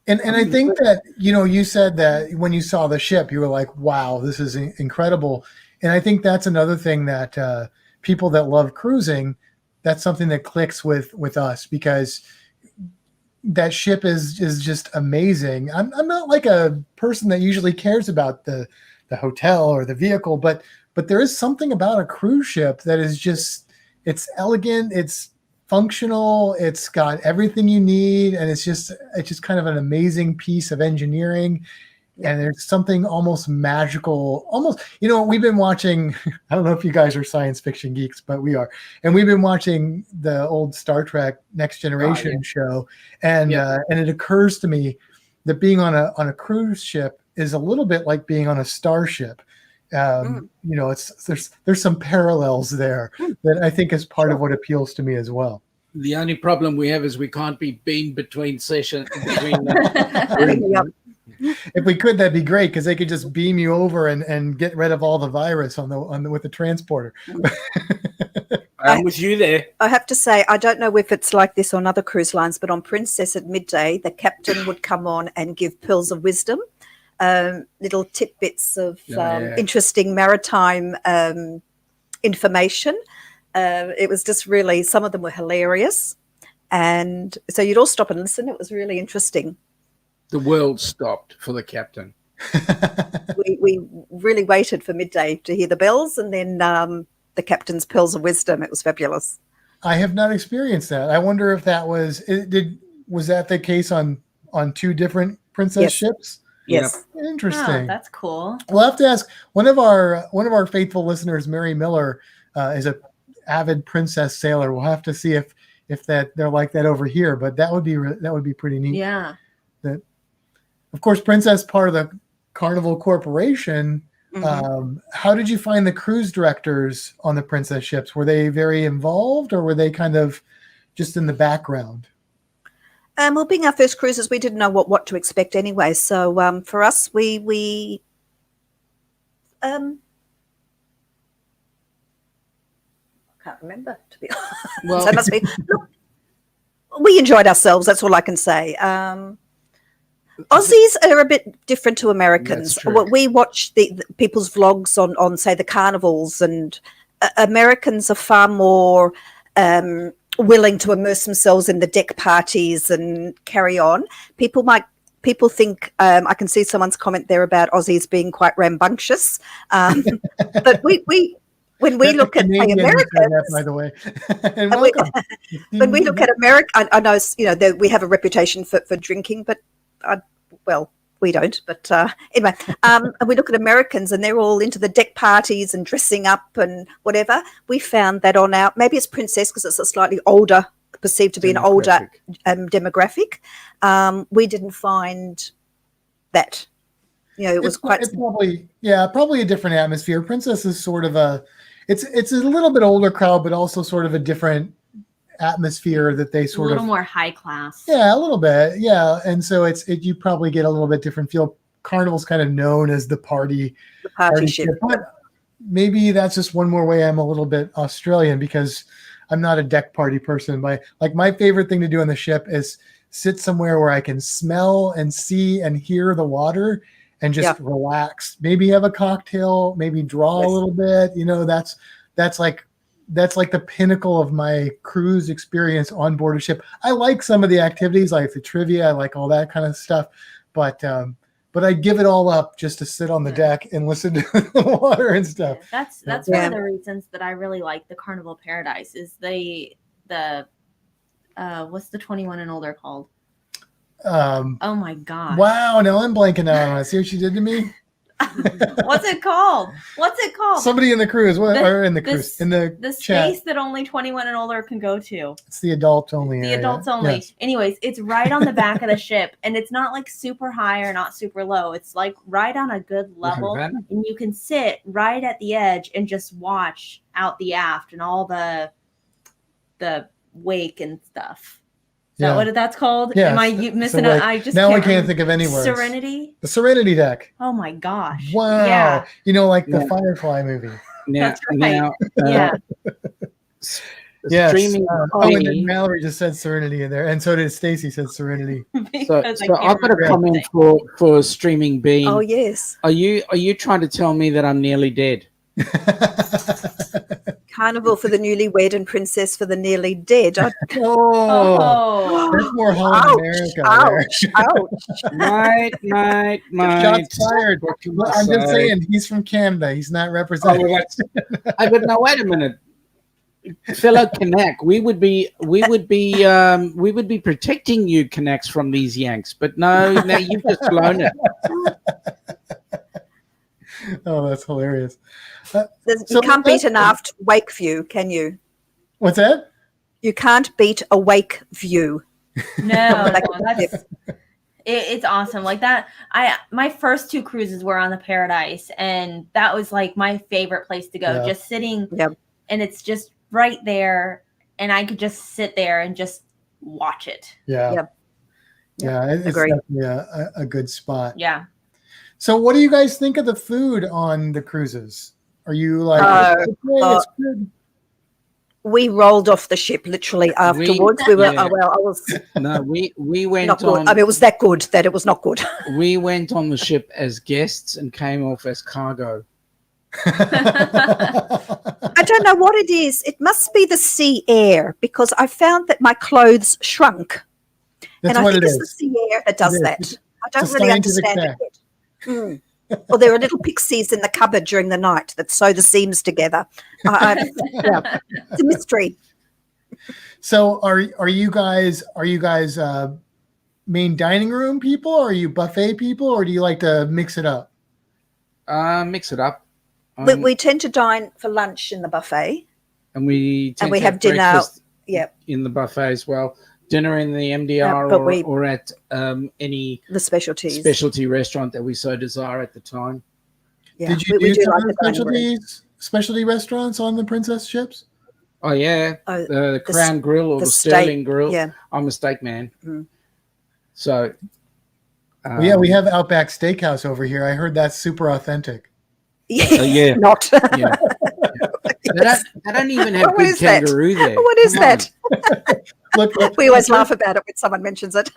And I think that, you said that when you saw the ship, you were like, wow, this is incredible. And I think that's another thing that people that love cruising, that's something that clicks with us, because that ship is just amazing. I'm not like a person that usually cares about the hotel or the vehicle, but there is something about a cruise ship that is just, it's elegant, it's functional, it's got everything you need, and it's just kind of an amazing piece of engineering. And there's something almost magical, we've been watching, I don't know if you guys are science fiction geeks, but we are. And we've been watching the old Star Trek Next Generation show. And it occurs to me that being on a cruise ship is a little bit like being on a starship. There's some parallels there that I think is part of what appeals to me as well. The only problem we have is we can't be beamed between sessions. If we could, that'd be great, because they could just beam you over and get rid of all the virus with the transporter. I'm with you there. I have to say, I don't know if it's like this on other cruise lines, but on Princess at midday, the captain would come on and give pearls of wisdom, little tidbits of interesting maritime information. It was just really, some of them were hilarious. And so you'd all stop and listen. It was really interesting. The world stopped for the captain. we really waited for midday to hear the bells, and then the captain's pearls of wisdom. It was fabulous. I have not experienced that. I wonder if that was that the case on two different Princess ships? Yes. Interesting. Oh, that's cool. We'll have to ask one of our faithful listeners, Mary Miller, is a avid Princess sailor. We'll have to see if they're like that over here, but that would be pretty neat. Yeah. Of course, Princess, part of the Carnival Corporation. Mm-hmm. How did you find the cruise directors on the Princess ships? Were they very involved, or were they kind of just in the background? Well, being our first cruises, we didn't know what to expect anyway. So for us, we can't remember, to be honest. Well, So it must be. Look, we enjoyed ourselves. That's all I can say. Aussies are a bit different to Americans. That's true. We watch the people's vlogs on say the carnivals, and Americans are far more willing to immerse themselves in the deck parties and carry on. People think I can see someone's comment there about Aussies being quite rambunctious, but when we look at Americans, that, by the way, and welcome. when we look at America, I know we have a reputation for drinking, but we don't. But anyway, and we look at Americans, and they're all into the deck parties and dressing up and whatever. We found that on maybe it's Princess because it's a slightly older, perceived to be an older demographic. We didn't find that. It was it's probably a different atmosphere. Princess is sort of it's a little bit older crowd, but also sort of a different atmosphere that they sort of a little more high class. Yeah, a little bit. Yeah. And so you probably get a little bit different feel. Carnival's kind of known as the party ship. But maybe that's just one more way I'm a little bit Australian, because I'm not a deck party person. My favorite thing to do on the ship is sit somewhere where I can smell and see and hear the water and just relax. Maybe have a cocktail, maybe draw a little bit. That's like the pinnacle of my cruise experience on board a ship. I like some of the activities, like the trivia. I like all that kind of stuff, but I give it all up just to sit on the deck and listen to the water and stuff. That's one of the reasons that I really like the Carnival Paradise is they what's the 21 and older called? Um, Oh my gosh. wow, no, I'm blanking out on it. See what she did to me? What's it called? Somebody in the cruise, in the The chat. space that only 21 and older can go to. It's the adults only. The area. adults only. Yes. Anyways, it's right on the back of the ship, and it's not like super high or not super low. It's like right on a good level, and you can sit right at the edge and just watch out the aft and all the wake and stuff. Is that what that's called? Yeah. Am I missing it? I just I can't think of any words. Serenity? The Serenity deck. Oh my gosh. Wow. Yeah. You know, like the Firefly movie. That's right. Yeah. Yes. Streaming. And then Mallory just said Serenity in there, and so did Stacy said Serenity. So I've got a comment for Streaming Bean. Oh yes. Are you trying to tell me that I'm nearly dead? Carnival for the newlywed and princess for the nearly dead. That's more home America. Ouch! Ouch! Mate. Shots fired. I'm just saying, he's from Canada. He's not representing. But no, wait a minute. Fellow Canuck, we would be protecting you Canucks from these Yanks, but no, you've just blown it. Oh, that's hilarious. You can't beat an aft wake view, can you? What's that? You can't beat a wake view. No, it's awesome. Like that, my first 2 cruises were on the Paradise, and that was like my favorite place to go. Just sitting, and it's just right there, and I could just sit there and just watch it. Yeah, it's definitely a good spot. Yeah. So, what do you guys think of the food on the cruises? Are you like, it's good? We rolled off the ship literally afterwards. We were, I was. No, we went not on. Good. I mean, it was that good that it was not good. We went on the ship as guests and came off as cargo. I don't know what it is. It must be the sea air, because I found that my clothes shrunk. That's and I think it's the sea air that does that. I don't really understand it yet. Well, there are little pixies in the cupboard during the night that sew the seams together. It's a mystery. So, are you guys main dining room people, or are you buffet people, or do you like to mix it up? Mix it up. We tend to dine for lunch in the buffet, and we have dinner. In the buffet as well. Dinner in the MDR or at any the specialty restaurant that we so desire at the time. Yeah. Did you do some specialty restaurants on the Princess ships? Oh yeah, the Crown Grill or the Sterling Grill. Yeah, I'm a steak man. Mm-hmm. So, we have Outback Steakhouse over here. I heard that's super authentic. Yeah, not. Yeah. They don't even have good kangaroo there. What is that? Look, we always laugh about it when someone mentions it.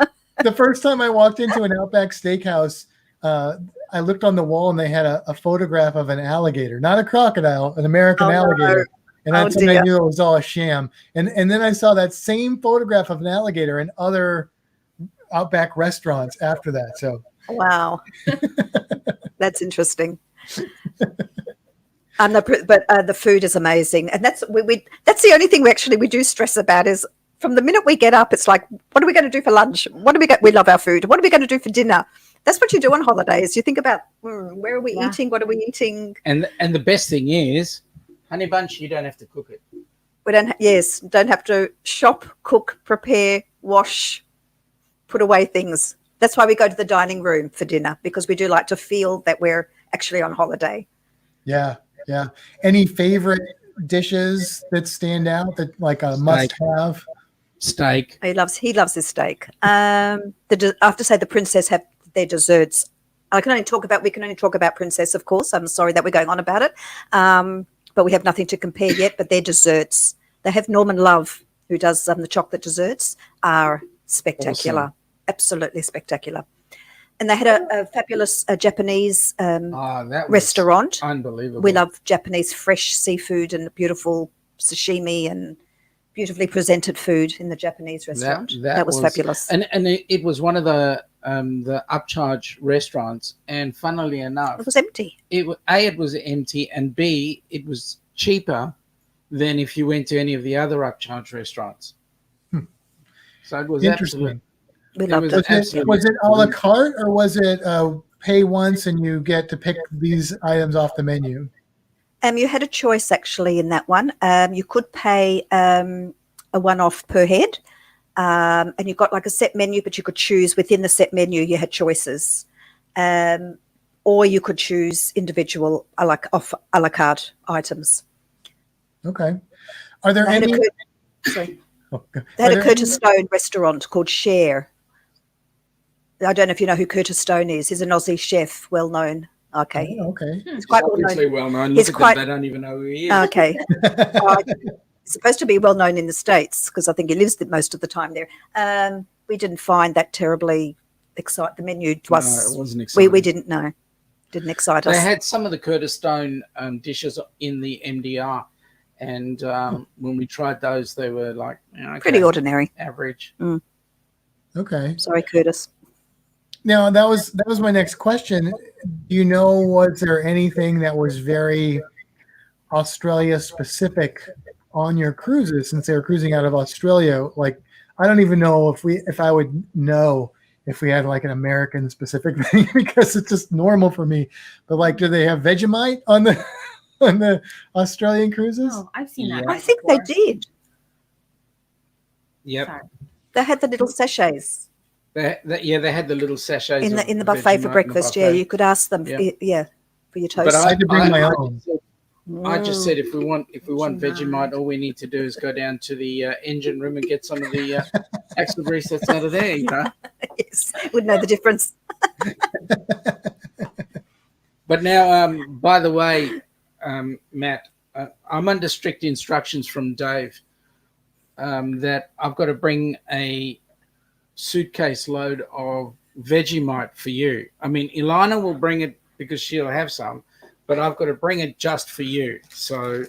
The first time I walked into an Outback Steakhouse, I looked on the wall and they had a photograph of an alligator, not a crocodile, an American alligator. And that's when I knew it was all a sham. And then I saw that same photograph of an alligator in other Outback restaurants after that. So wow, that's interesting. The food is amazing, and that's the only thing we do stress about is from the minute we get up, it's like, what are we going to do for lunch? We love our food. What are we going to do for dinner? That's what you do on holidays. You think about where are we eating? What are we eating? And the best thing is, Honey Bunch, you don't have to cook it. We don't have to shop, cook, prepare, wash, put away things. That's why we go to the dining room for dinner, because we do like to feel that we're actually on holiday. Yeah. Any favorite dishes that stand out that like a must-have? Steak. He loves his steak. I have to say the Princess have their desserts. We can only talk about Princess, of course. I'm sorry that we're going on about it, but we have nothing to compare yet. But their desserts, they have Norman Love, who does the chocolate desserts, are spectacular, awesome. Absolutely spectacular. And they had a fabulous Japanese restaurant. Unbelievable. We love Japanese fresh seafood and beautiful sashimi and beautifully presented food in the Japanese restaurant. That was fabulous. And it was one of the upcharge restaurants. And funnily enough, it was empty. It was empty, and B, it was cheaper than if you went to any of the other upcharge restaurants. So it was Interesting. We loved it. Was it a la carte, or was it pay once and you get to pick these items off the menu? You had a choice actually in that one. You could pay a one-off per head, and you got like a set menu, but you could choose within the set menu. You had choices, or you could choose individual a la carte items. Okay. Are there any? Sorry. They had a Curtis Stone restaurant called Share. I don't know if you know who Curtis Stone is. He's an Aussie chef, well known. Okay. Oh, okay. He's quite well known. Look at them, they don't even know who he is. Okay. He's supposed to be well known in the States because I think he lives most of the time there. We didn't find that terribly exciting. The menu was. No, it wasn't exciting. We didn't know. Didn't excite us. They had some of the Curtis Stone dishes in the MDR. And when we tried those, they were like okay, pretty ordinary, average. Okay. Sorry, Curtis. Now that was my next question. Do you know, was there anything that was very Australia specific on your cruises, since they were cruising out of Australia? Like, I don't even know if I would know if we had like an American specific menu, because it's just normal for me. But like, do they have Vegemite on the Australian cruises? Oh, I've seen that. I think they did. Yep. Sorry. They had the little sachets. They had the little sachets in the buffet for breakfast. Yeah, you could ask them. Yeah, for your toast. But I had to bring my own. I just said if we want Vegemite, all we need to do is go down to the engine room and get some of the axle grease that's out of there. You know. Yes, would know the difference. But now, by the way, Matt, I'm under strict instructions from Dave that I've got to bring a suitcase load of Vegemite for you. I mean, Ilana will bring it because she'll have some, but I've got to bring it just for you. So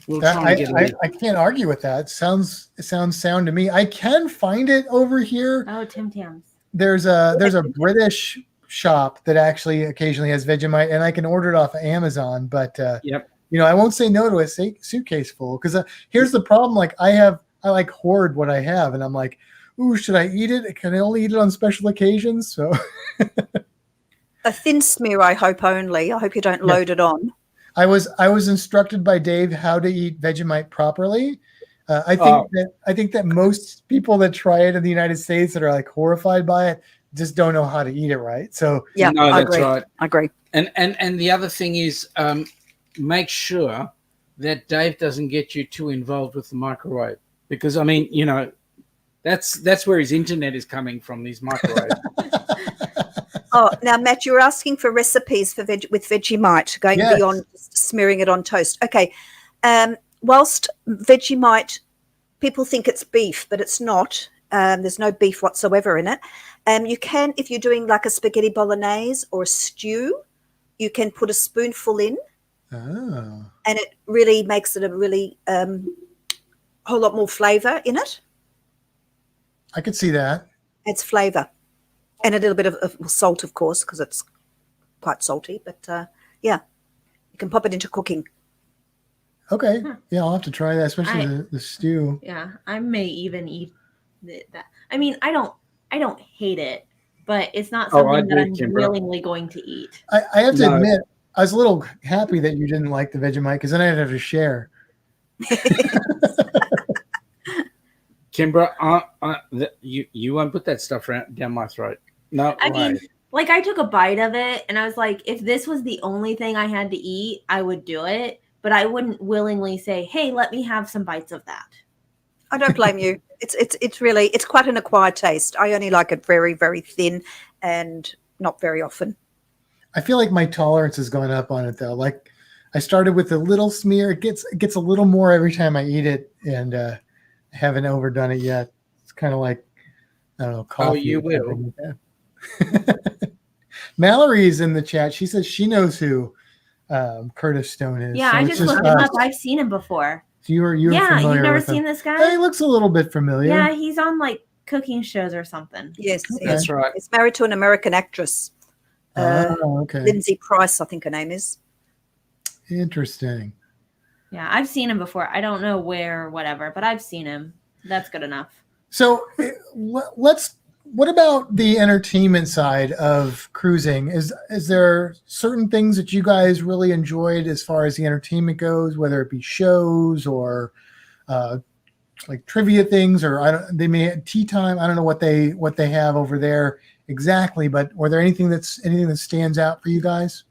we'll try and get it. I can't argue with that. It sounds sound to me. I can find it over here. Oh, Tim Tams. There's a British shop that actually occasionally has Vegemite, and I can order it off of Amazon. But yep. I won't say no to a suitcase full, because here's the problem. Like, I like hoard what I have, and I'm like, ooh, should I eat it? Can I only eat it on special occasions? So a thin smear, I hope only. I hope you don't load it on. I was instructed by Dave how to eat Vegemite properly. I think that most people that try it in the United States that are like horrified by it just don't know how to eat it right. So yeah, no, I that's agree. right. I agree. And the other thing is, make sure that Dave doesn't get you too involved with the microwave, because I mean, that's where his internet is coming from. These microwaves. Oh, now Matt, you're asking for recipes with Vegemite, going beyond just smearing it on toast. Okay, whilst Vegemite, people think it's beef, but it's not. There's no beef whatsoever in it. You can, if you're doing like a spaghetti bolognese or a stew, you can put a spoonful in, and it really makes it a really whole lot more flavor in it. I could see that. Adds flavor, and a little bit of salt, of course, because it's quite salty. But yeah, you can pop it into cooking. Okay, yeah, I'll have to try that, especially the stew. Yeah, I may even eat that. I mean, I don't hate it, but it's not something that I'm willingly going to eat. I have to admit, I was a little happy that you didn't like the Vegemite, because then I'd have to share. Kimbra, you won't put that stuff down my throat. No, I mean, like, I took a bite of it, and I was like, if this was the only thing I had to eat, I would do it. But I wouldn't willingly say, hey, let me have some bites of that. I don't blame you. It's really quite an acquired taste. I only like it very, very thin and not very often. I feel like my tolerance has gone up on it, though. Like, I started with a little smear. It gets a little more every time I eat it, and I haven't overdone it yet. It's kind of like, I don't know, coffee. Oh, you will. Mallory's in the chat. She says she knows who Curtis Stone is. Yeah, so I just looked him up. I've seen him before. So you're yeah, familiar you've never with seen him. this guy? He looks a little bit familiar. Yeah, he's on like cooking shows or something. Yes, Okay. That's right. He's married to an American actress. Okay. Lindsay Price, I think her name is. Interesting. Yeah, I've seen him before. I don't know where or whatever, but I've seen him. That's good enough. So what about the entertainment side of cruising? Is there certain things that you guys really enjoyed as far as the entertainment goes, whether it be shows or like trivia things, or they may have tea time. I don't know what they have over there exactly, but were there anything that stands out for you guys?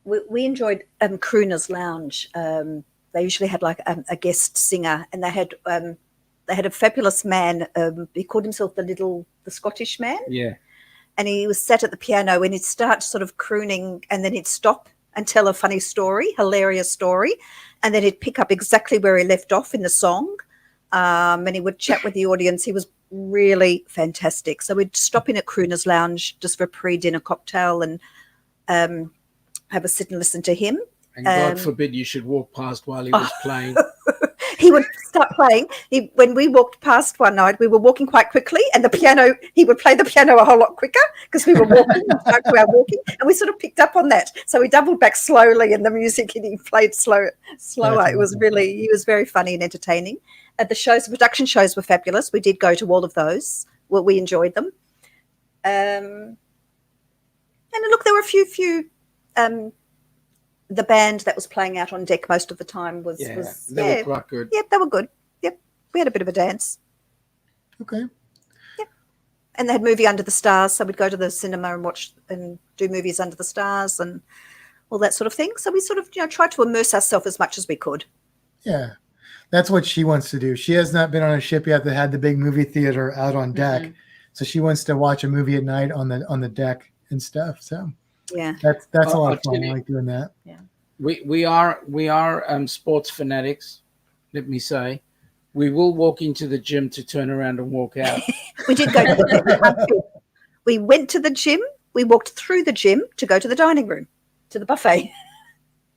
We enjoyed Crooner's Lounge. They usually had like a guest singer, and they had a fabulous man. He called himself the Scottish man. Yeah. And he was sat at the piano, and he'd start sort of crooning, and then he'd stop and tell a funny story, hilarious story, and then he'd pick up exactly where he left off in the song. And he would chat with the audience. He was really fantastic. So we'd stop in at Crooner's Lounge just for a pre-dinner cocktail and have a sit and listen to him. And God forbid you should walk past while he was playing. He would start playing. When we walked past one night, we were walking quite quickly, and he would play the piano a whole lot quicker because we were walking, we were walking, and we sort of picked up on that. So we doubled back slowly in the music, and he played slower. It was he was very funny and entertaining. The production shows were fabulous. We did go to all of those. Well, we enjoyed them. And look, there were a few. The band that was playing out on deck most of the time was were quite good. Yeah, they were good. Yep, we had a bit of a dance. Okay. Yep, and they had movie Under the Stars, so we'd go to the cinema and watch and do movies under the stars and all that sort of thing. So we sort of tried to immerse ourselves as much as we could. Yeah, that's what she wants to do. She has not been on a ship yet that had the big movie theater out on deck, so she wants to watch a movie at night on the deck and stuff. So. Yeah, that's a lot of fun. I like doing that. Yeah, we are sports fanatics. Let me say, we will walk into the gym to turn around and walk out. We did go to the gym. We went to the gym. We walked through the gym to go to the dining room, to the buffet.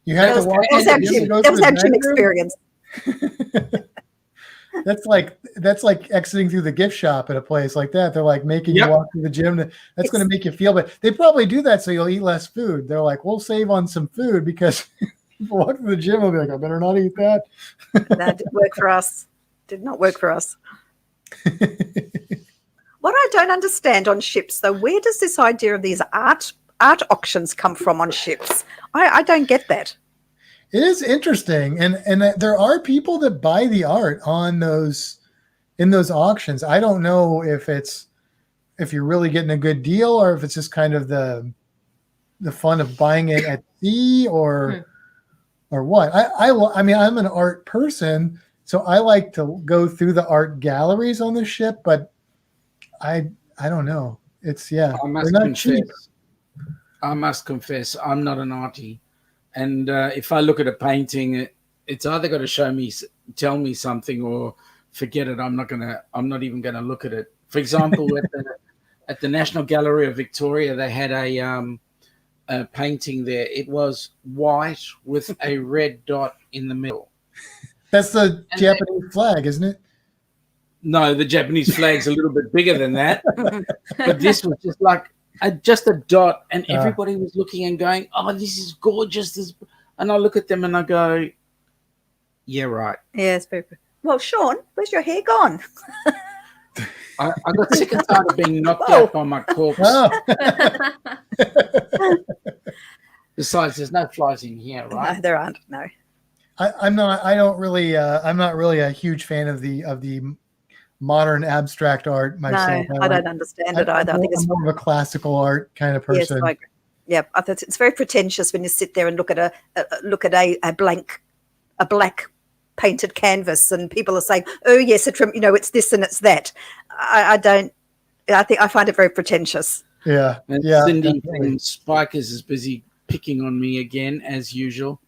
You had to walk. That was our gym experience. That's like exiting through the gift shop at a place like that. They're like making you walk through the gym. That's going to make you feel, but they probably do that so you'll eat less food. They're like, we'll save on some food because people walk through the gym will be like, I better not eat that. That didn't work for us. Did not work for us. What I don't understand on ships, though, where does this idea of these art auctions come from on ships? I don't get that. It is interesting, and there are people that buy the art in those auctions. I don't know if you're really getting a good deal or if it's just kind of the fun of buying it at sea or what. I mean, I'm an art person, so I like to go through the art galleries on the ship, but I don't know. They're not cheap. I must confess, I'm not an arty. And if I look at a painting, it's either got to tell me something, or forget it. I'm not even going to look at it. For example, at the National Gallery of Victoria, they had a painting there. It was white with a red dot in the middle. That's the Japanese flag, isn't it? No, the Japanese flag's a little bit bigger than that. But this was just like just a dot, and everybody was looking and going, "Oh, this is gorgeous!" And I look at them and I go, "Yeah, right." Yeah, it's very. Well, Sean, where's your hair gone? I got sick and tired of being knocked out by my corpse. Oh. Besides, there's no flies in here, right? No, there aren't. No. I'm not really a huge fan of the modern abstract art myself. No, I don't understand it either. I think it's more of a classical art kind of person. Yes, I agree. Yeah, I think it's very pretentious when you sit there and look at a black painted canvas, and people are saying, "Oh, yes, it's this and it's that." I find it very pretentious. Yeah, and Cindy from Spikers is busy picking on me again as usual.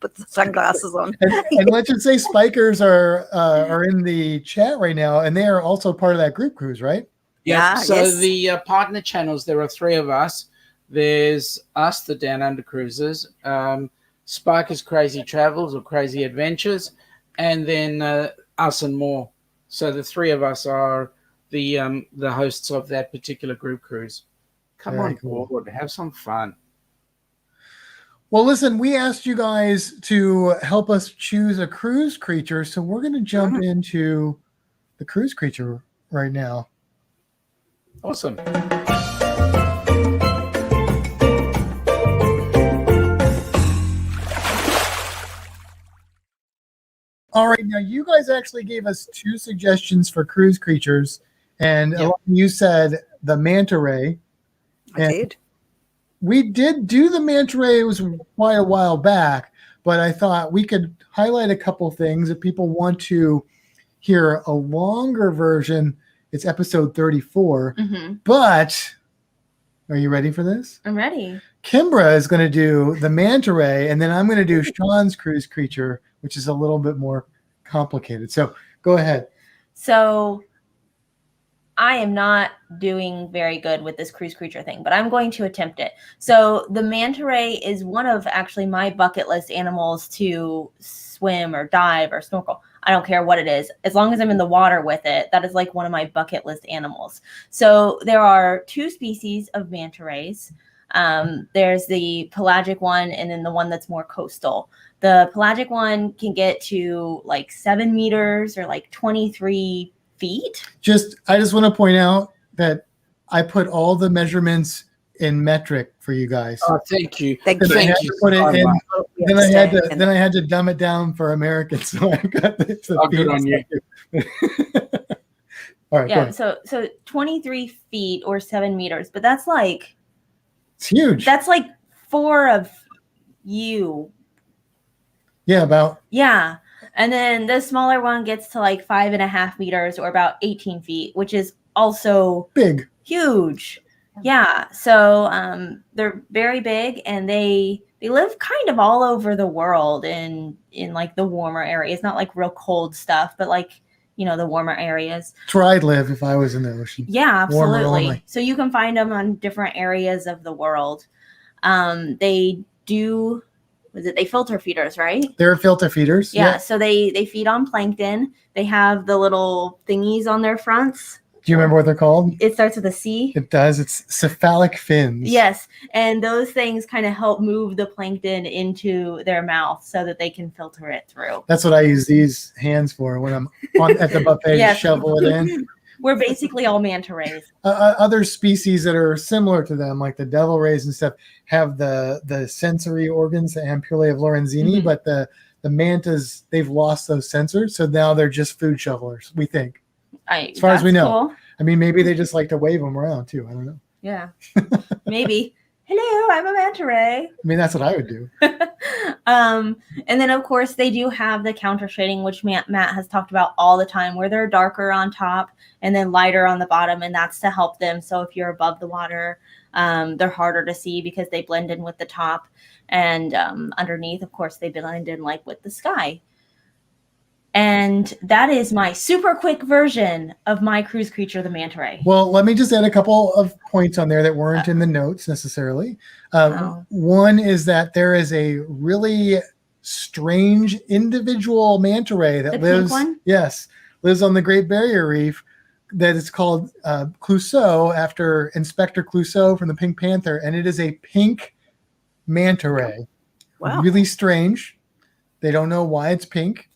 Put the sunglasses on. and let's just say Spikers are in the chat right now, and they are also part of that group cruise, right? Yeah. So the partner channels, there are 3 of us. There's us, the Downunder Cruisers, Spikers Crazy Travels or Crazy Adventures, and then us and more. So the 3 of us are the hosts of that particular group cruise. Come on board, have some fun. Well, listen, we asked you guys to help us choose a cruise creature, so we're going to jump into the cruise creature right now. Awesome. All right, now you guys actually gave us 2 suggestions for cruise creatures, and you said the manta ray. I did. We did do the manta ray. It was quite a while back, but I thought we could highlight a couple things. If people want to hear a longer version, it's episode 34. But are you ready for this? I'm ready. Kimbra is going to do the manta ray, and then I'm going to do Sean's cruise creature, which is a little bit more complicated. So go ahead. So I am not doing very good with this cruise creature thing, but I'm going to attempt it. So the manta ray is one of actually my bucket list animals to swim or dive or snorkel. I don't care what it is. As long as I'm in the water with it, that is like one of my bucket list animals. So there are 2 species of manta rays. There's the pelagic one and then the one that's more coastal. The pelagic one can get to like 7 meters or like 23 feet. I just want to point out that I put all the measurements in metric for you guys. Oh, thank you. Thank Then I had you. to put it in. We Then I had to dumb it down for Americans. So I got the Good on you. All right. Yeah. So 23 feet or 7 meters, but that's like, it's huge. that's like 4 of you. Yeah, about. Yeah. And then the smaller one gets to like 5.5 meters or about 18 feet, which is also big, huge. Yeah. So they're very big, and they live kind of all over the world in like the warmer areas, not like real cold stuff, but like, you know, the warmer areas. That's where I'd live if I was in the ocean. Yeah, Warmer absolutely. only. So you can find them on different areas of the world. They do, they filter feeders, right? They're filter feeders. Yeah. So they feed on plankton. They have the little thingies on their fronts. Do you remember what they're called? It starts with a C. It does. It's cephalic fins. Yes. And those things kind of help move the plankton into their mouth so that they can filter it through. That's what I use these hands for when I'm at the buffet to shovel it in. We're basically all manta rays. Other species that are similar to them, like the devil rays and stuff, have the sensory organs, the ampullae of Lorenzini, but the mantas, they've lost those sensors. So now they're just food shovelers, we think. As far as we know. Cool. I mean, maybe they just like to wave them around too. I don't know. Yeah. Maybe. Hello, I'm a manta ray. I mean, that's what I would do. And then, of course, they do have the counter shading, which Matt has talked about all the time, where they're darker on top and then lighter on the bottom. And that's to help them. So if you're above the water, they're harder to see because they blend in with the top. And underneath, of course, they blend in like with the sky. And that is my super quick version of my cruise creature, the manta ray. Well, let me just add a couple of points on there that weren't in the notes necessarily. One is that there is a really strange individual manta ray that lives on the Great Barrier Reef, that is called Clouseau, after Inspector Clouseau from the Pink Panther, and it is a pink manta ray. Wow. Really strange. They don't know why it's pink.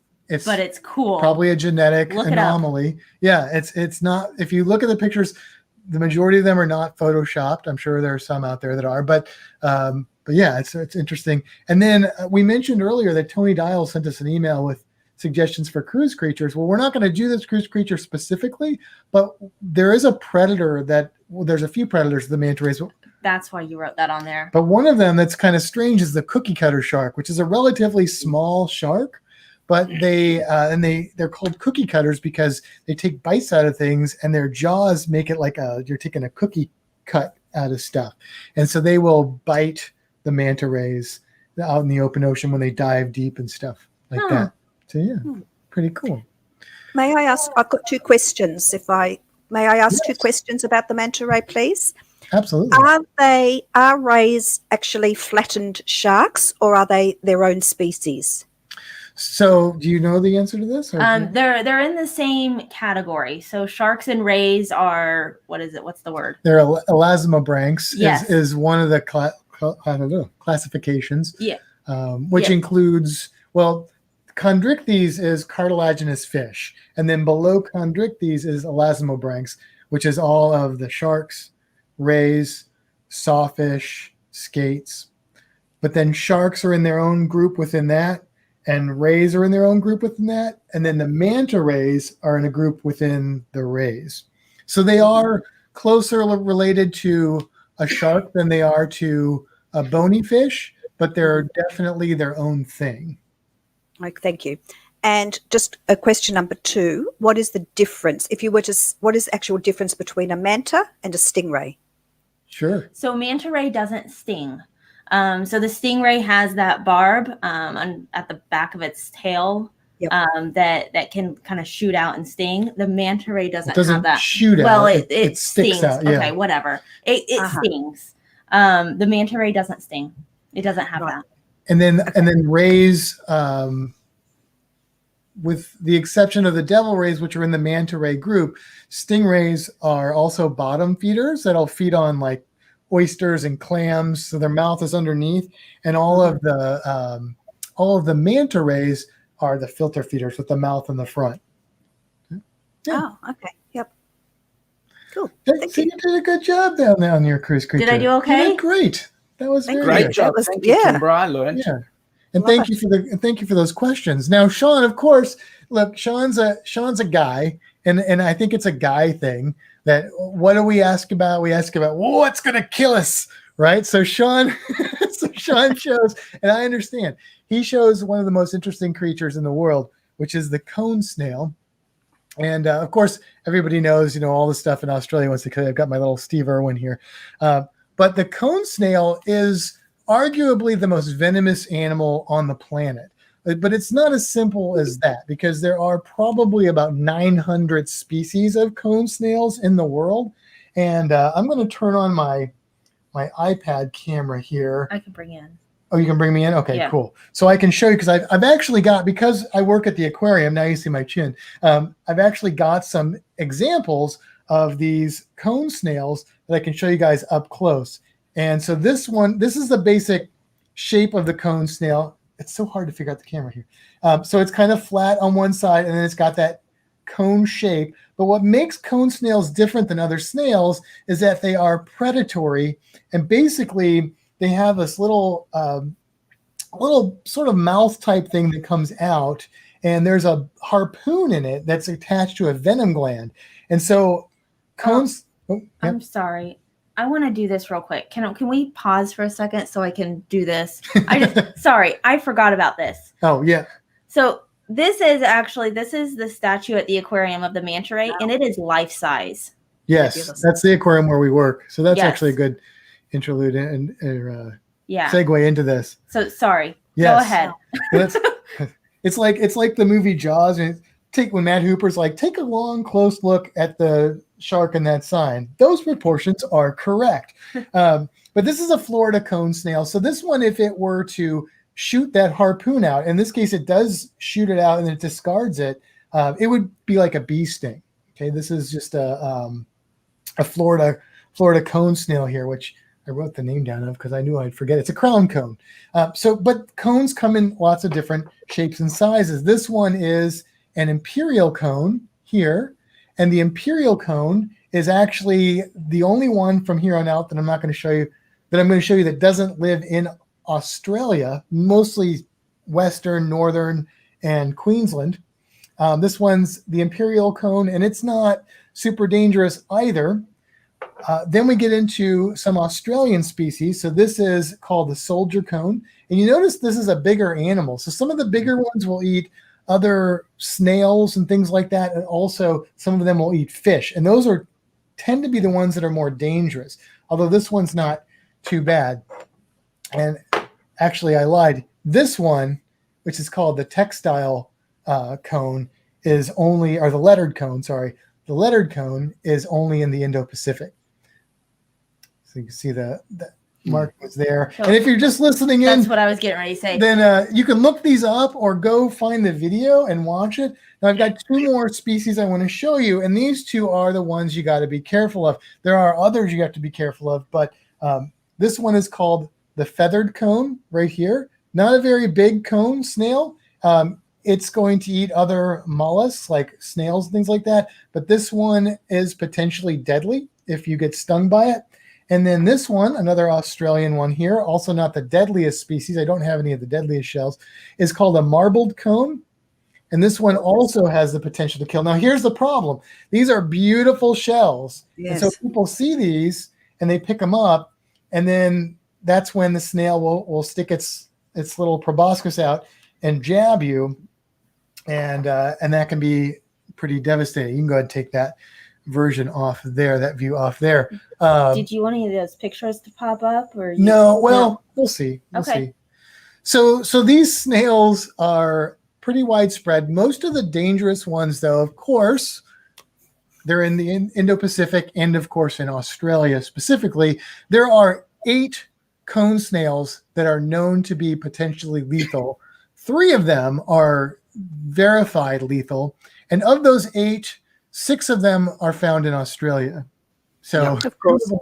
But it's cool. Probably a genetic anomaly. Yeah, it's not. If you look at the pictures, the majority of them are not photoshopped. I'm sure there are some out there that are, but yeah, it's interesting. And then we mentioned earlier that Tony Dial sent us an email with suggestions for cruise creatures. Well, we're not going to do this cruise creature specifically, but there is a predator there's a few predators, the manta rays. That's why you wrote that on there. But one of them that's kind of strange is the cookie cutter shark, which is a relatively small shark. But they're called cookie cutters because they take bites out of things, and their jaws make it like you're taking a cookie cut out of stuff. And so they will bite the manta rays out in the open ocean when they dive deep and stuff like that. So yeah, pretty cool. May I ask? I've got 2 questions. May I ask 2 questions about the manta ray, please? Absolutely. Are rays actually flattened sharks, or are they their own species? So, do you know the answer to this? They're in the same category. So sharks and rays are, what is it? What's the word? They're elasmobranchs. Yes. Is one of the classifications. Yeah. Which Yeah. includes, well, chondrichthyes is cartilaginous fish, and then below chondrichthyes is elasmobranchs, which is all of the sharks, rays, sawfish, skates. But then sharks are in their own group within that, and rays are in their own group within that, and then the manta rays are in a group within the rays. So they are closer related to a shark than they are to a bony fish, but they're definitely their own thing. Like, thank you. And just a question number 2, what is the difference, if you were to, what is the actual difference between a manta and a stingray? Sure. So manta ray doesn't sting. So the stingray has that barb at the back of its tail. Yep. That can kind of shoot out and sting. The manta ray doesn't have that. Shoot well, out. It sticks stings. out. Yeah. Okay, whatever. It stings. The manta ray doesn't sting. It doesn't have that. And then rays, with the exception of the devil rays, which are in the manta ray group, stingrays are also bottom feeders that'll feed on like oysters and clams. So their mouth is underneath, and all of the manta rays are the filter feeders with the mouth in the front. Yeah. Oh, okay. Yep. Cool. So you did a good job down there on your cruise creature. Did I do okay? You did great. That was very Great good. job. Was, Thank you, Kimbra. I learned. Yeah. And thank you for those questions. Now, Sean, of course, look, Sean's a guy, and I think it's a guy thing that what do we ask about? We ask about what's gonna kill us, right? So Sean shows, and I understand, he shows one of the most interesting creatures in the world, which is the cone snail. And of course, everybody knows, all the stuff in Australia once they kill you. I've got my little Steve Irwin here. But the cone snail is arguably the most venomous animal on the planet. But it's not as simple as that, because there are probably about 900 species of cone snails in the world. And I'm going to turn on my iPad camera here. I can bring in. Oh, you can bring me in? Okay, Yeah. Cool. So I can show you, because I've actually got, because I work at the aquarium, now you see my chin, I've actually got some examples of these cone snails that I can show you guys up close. And so this is the basic shape of the cone snail. It's so hard to figure out the camera here. So it's kind of flat on one side, and then it's got that cone shape. But what makes cone snails different than other snails is that they are predatory, and basically they have this little sort of mouth type thing that comes out, and there's a harpoon in it that's attached to a venom gland. And so cones. I'm sorry. I want to do this real quick. Can we pause for a second so I can do this? Sorry, I forgot about this. Oh yeah. So this is the statue at the aquarium of the manta ray, and it is life size. Yes, that's the aquarium where we work. So that's Yes. actually a good interlude and Yeah. segue into this. So sorry. Yes. Go ahead. It's like the movie Jaws, and when Matt Hooper's like, take a long, close look at the shark in that sign. Those proportions are correct. But this is a Florida cone snail. So this one, if it were to shoot that harpoon out, in this case, it does shoot it out and then it discards it, it would be like a bee sting. Okay, this is just a Florida cone snail here, which I wrote the name down of because I knew I'd forget. It's a crown cone. But cones come in lots of different shapes and sizes. This one is an imperial cone here, and the imperial cone is actually the only one from here on out that I'm going to show you that doesn't live in Australia, mostly Western, Northern, and Queensland. This one's the imperial cone, and it's not super dangerous either. Then we get into some Australian species. So this is called the soldier cone. And you notice this is a bigger animal. So some of the bigger ones will eat other snails and things like that. And also some of them will eat fish. And those tend to be the ones that are more dangerous. Although this one's not too bad. And actually I lied. This one, which is called the textile cone, the lettered cone, sorry. The lettered cone is only in the Indo-Pacific. So you can see the mark was there. So and if you're just listening in, that's what I was getting ready to say. then you can look these up or go find the video and watch it. Now I've got two more species I want to show you, and these two are the ones you got to be careful of. There are others you have to be careful of, but this one is called the feathered cone right here. Not a very big cone snail. It's going to eat other mollusks like snails and things like that. But this one is potentially deadly if you get stung by it. And then this one, another Australian one here, also not the deadliest species. I don't have any of the deadliest shells, is called a marbled cone. And this one also has the potential to kill. Now, here's the problem. These are beautiful shells. Yes. And so people see these and they pick them up. And then that's when the snail will stick its little proboscis out and jab you. And that can be pretty devastating. You can go ahead and take that version off there, that view off there. Did you want any of those pictures to pop up? No, we'll see. We'll see. So these snails are pretty widespread. Most of the dangerous ones, though, of course, they're in the Indo-Pacific and, of course, in Australia specifically. There are 8 cone snails that are known to be potentially lethal. 3 of them are verified lethal. And of those 8, 6 of them are found in Australia. So, yeah, of course.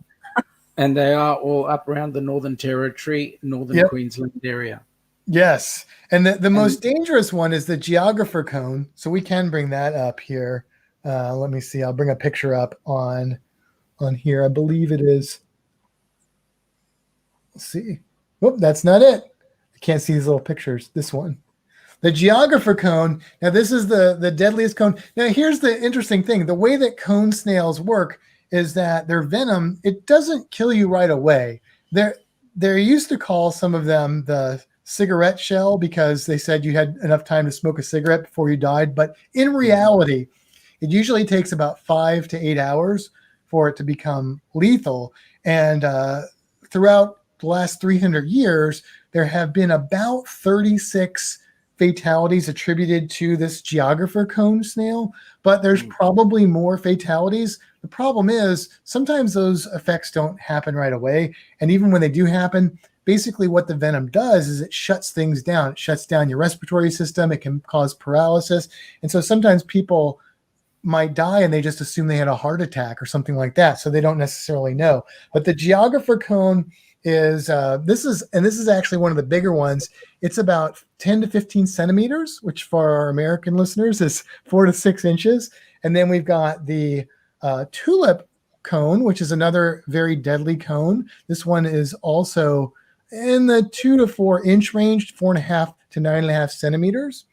And they are all up around the Northern Territory, Northern Queensland area. Yes. And the most dangerous one is the geographer cone. So we can bring that up here. Let me see. I'll bring a picture up on here. I believe it is. Let's see. Whoop, that's not it. I can't see these little pictures. This one. The geographer cone. Now, this is the deadliest cone. Now, here's the interesting thing. The way that cone snails work is that their venom, it doesn't kill you right away. They used to call some of them the cigarette shell because they said you had enough time to smoke a cigarette before you died. But in reality, it usually takes about 5 to 8 hours for it to become lethal. And throughout the last 300 years, there have been about 36 fatalities attributed to this geographer cone snail, but there's probably more fatalities. The problem is sometimes those effects don't happen right away. And even when they do happen, basically what the venom does is it shuts things down. It shuts down your respiratory system. It can cause paralysis. And so sometimes people might die and they just assume they had a heart attack or something like that. So they don't necessarily know. But the geographer cone is this is actually one of the bigger ones. It's about 10 to 15 centimeters, which for our American listeners is 4 to 6 inches. And then we've got the tulip cone, which is another very deadly cone. This one is also in the 2 to 4 inch range, 4.5 to 9.5 centimeters.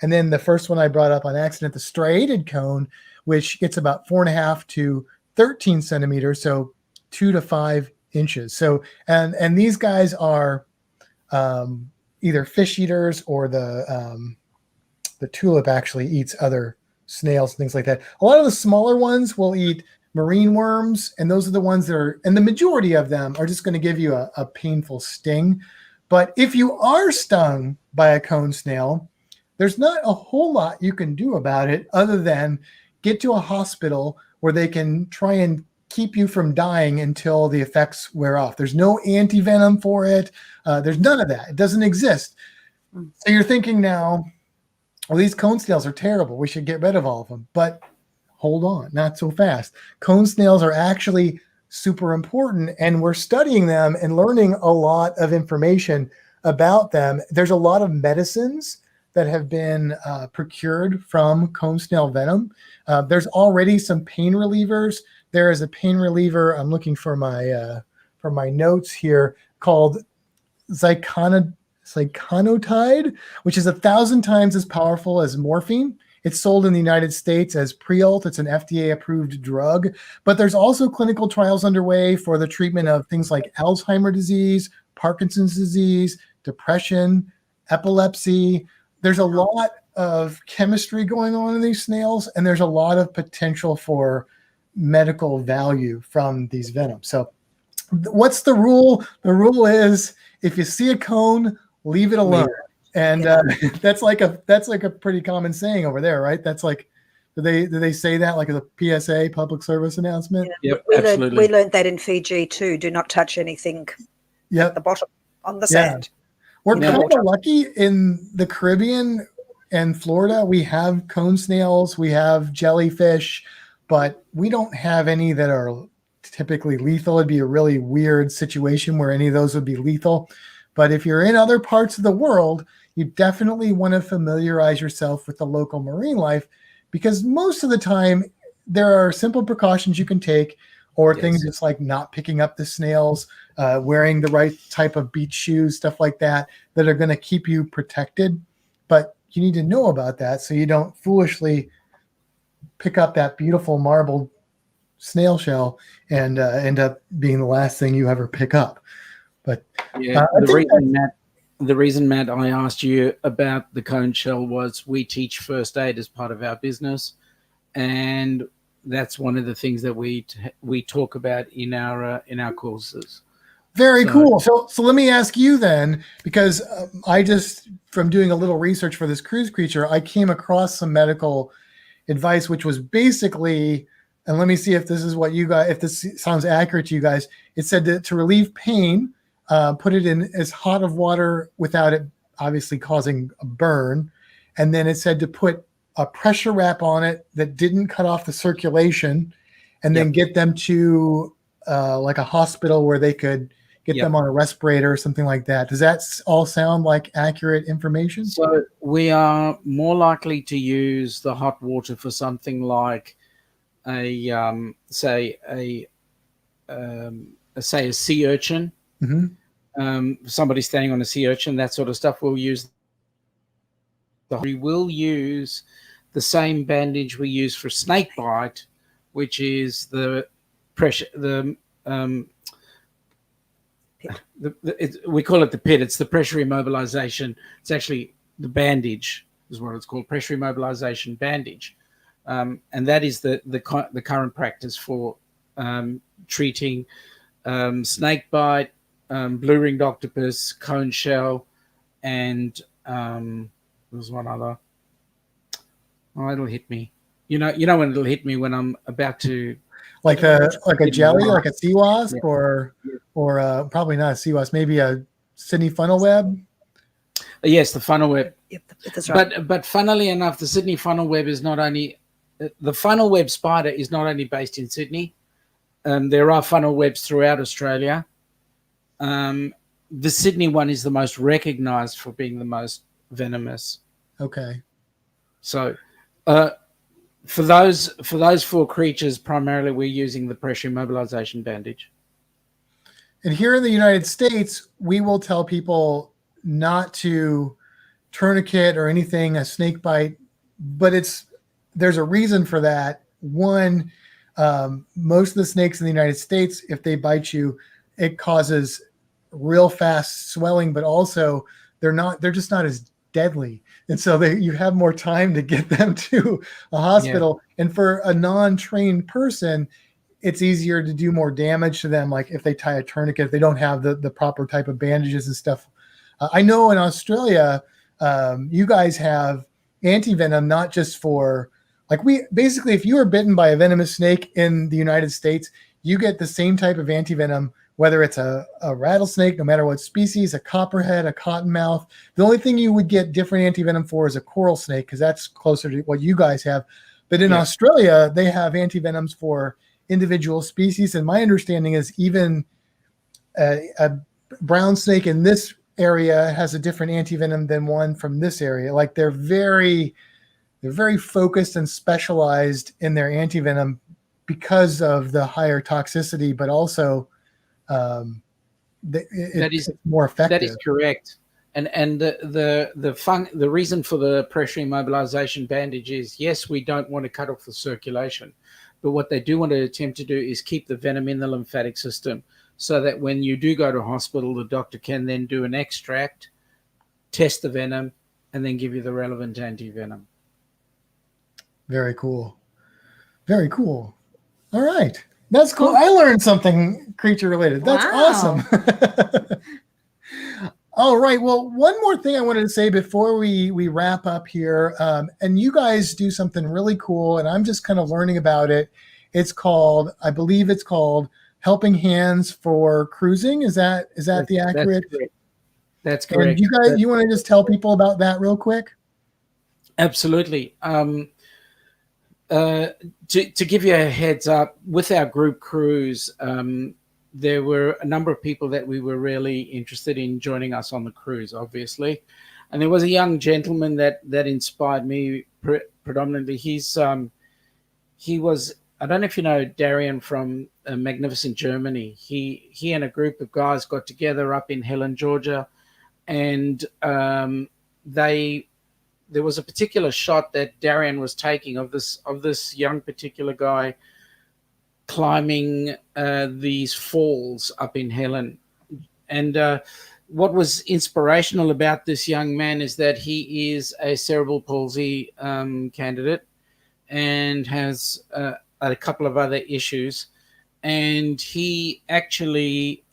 And then the first one I brought up on accident, the striated cone, which gets about 4.5 to 13 centimeters, so 2 to 5 inches. So, and these guys are either fish eaters or the tulip actually eats other snails and things like that. A lot of the smaller ones will eat marine worms, and those are the ones that are, and the majority of them are just going to give you a painful sting. But if you are stung by a cone snail, there's not a whole lot you can do about it other than get to a hospital where they can try and keep you from dying until the effects wear off. There's no anti-venom for it. There's none of that. It doesn't exist. So you're thinking now, well, these cone snails are terrible. We should get rid of all of them. But hold on, not so fast. Cone snails are actually super important, and we're studying them and learning a lot of information about them. There's a lot of medicines that have been procured from cone snail venom. There's already some pain relievers. There is a pain reliever. I'm looking for my notes here called Zyconotide, which is 1,000 times as powerful as morphine. It's sold in the United States as Prialt. It's an FDA-approved drug. But there's also clinical trials underway for the treatment of things like Alzheimer's disease, Parkinson's disease, depression, epilepsy. There's a lot of chemistry going on in these snails, and there's a lot of potential for medical value from these venoms. So what's the rule? The rule is if you see a cone, leave it alone. And that's like a pretty common saying over there, right? That's like, do they say that like as a PSA, public service announcement? Yeah. Yep, absolutely. We learned that in Fiji too. Do not touch anything at the bottom on the sand. We're kind of lucky in the Caribbean and Florida. We have cone snails, we have jellyfish, but we don't have any that are typically lethal. It'd be a really weird situation where any of those would be lethal. But if you're in other parts of the world, you definitely want to familiarize yourself with the local marine life, because most of the time there are simple precautions you can take, or things just like not picking up the snails, wearing the right type of beach shoes, stuff like that, that are going to keep you protected. But you need to know about that so you don't foolishly pick up that beautiful marbled snail shell and end up being the last thing you ever pick up. But the reason, Matt, I asked you about the cone shell was we teach first aid as part of our business, and that's one of the things that we talk about in our courses. Very cool. So let me ask you then, because I just, from doing a little research for this cruise creature, I came across some medical advice, which was basically, and let me see if this is what you guys, if this sounds accurate to you guys. It said to relieve pain, put it in as hot of water without it obviously causing a burn. And then it said to put a pressure wrap on it that didn't cut off the circulation, and then get them to like a hospital where they could get them on a respirator or something like that. Does that all sound like accurate information? So we are more likely to use the hot water for something like a sea urchin. Somebody standing on a sea urchin, that sort of stuff. We will use the same bandage we use for snake bite, which is the pressure, we call it the PIT. It's the pressure immobilization. It's actually the bandage is what it's called, pressure immobilization bandage. And that is the current practice for treating snake bite, blue-ringed octopus, cone shell, and there's one other. Oh, it'll hit me. You know when it'll hit me when I'm about to. Like a jelly, like a sea wasp, or probably not a sea wasp, maybe a Sydney funnel web. Yes, the funnel web. Yep, that's right. But funnily enough, the Sydney funnel web is not only the funnel web spider is not only based in Sydney. There are funnel webs throughout Australia. The Sydney one is the most recognised for being the most venomous. Okay. So. For those four creatures, primarily we're using the pressure immobilization bandage. And here in the United States, we will tell people not to tourniquet or anything, a snake bite, but there's a reason for that. One, most of the snakes in the United States, if they bite you, it causes real fast swelling, but also they're just not as deadly. And so you have more time to get them to a hospital. Yeah. And for a non-trained person, it's easier to do more damage to them. Like if they tie a tourniquet, if they don't have the proper type of bandages and stuff. I know in Australia, you guys have anti-venom, not just for basically, if you are bitten by a venomous snake in the United States, you get the same type of anti-venom, whether it's a rattlesnake, no matter what species, a copperhead, a cottonmouth. The only thing you would get different anti-venom for is a coral snake, because that's closer to what you guys have. But in Australia, they have anti-venoms for individual species. And my understanding is even a brown snake in this area has a different anti-venom than one from this area. Like they're very focused and specialized in their anti-venom because of the higher toxicity, but also it's more effective. That is correct. And the reason for the pressure immobilization bandage is, yes, we don't want to cut off the circulation, but what they do want to attempt to do is keep the venom in the lymphatic system, so that when you do go to hospital, the doctor can then do an extract, test the venom, and then give you the relevant anti-venom. Very cool. Very cool. All right. That's cool. I learned something creature related. That's awesome. All right. Well, one more thing I wanted to say before we wrap up here. And you guys do something really cool, and I'm just kind of learning about it. I believe it's called Helping Hands for Cruising. Is that the accurate? That's correct. And you guys, you want to just tell people about that real quick? Absolutely. To give you a heads up, with our group cruise, there were a number of people that we were really interested in joining us on the cruise, obviously. And there was a young gentleman that inspired me predominantly. He was, I don't know if you know Darian from Magnificent Germany. He and a group of guys got together up in Helen, Georgia, and there was a particular shot that Darian was taking of this young particular guy climbing these falls up in Helen. And what was inspirational about this young man is that he is a cerebral palsy candidate and has a couple of other issues. And he actually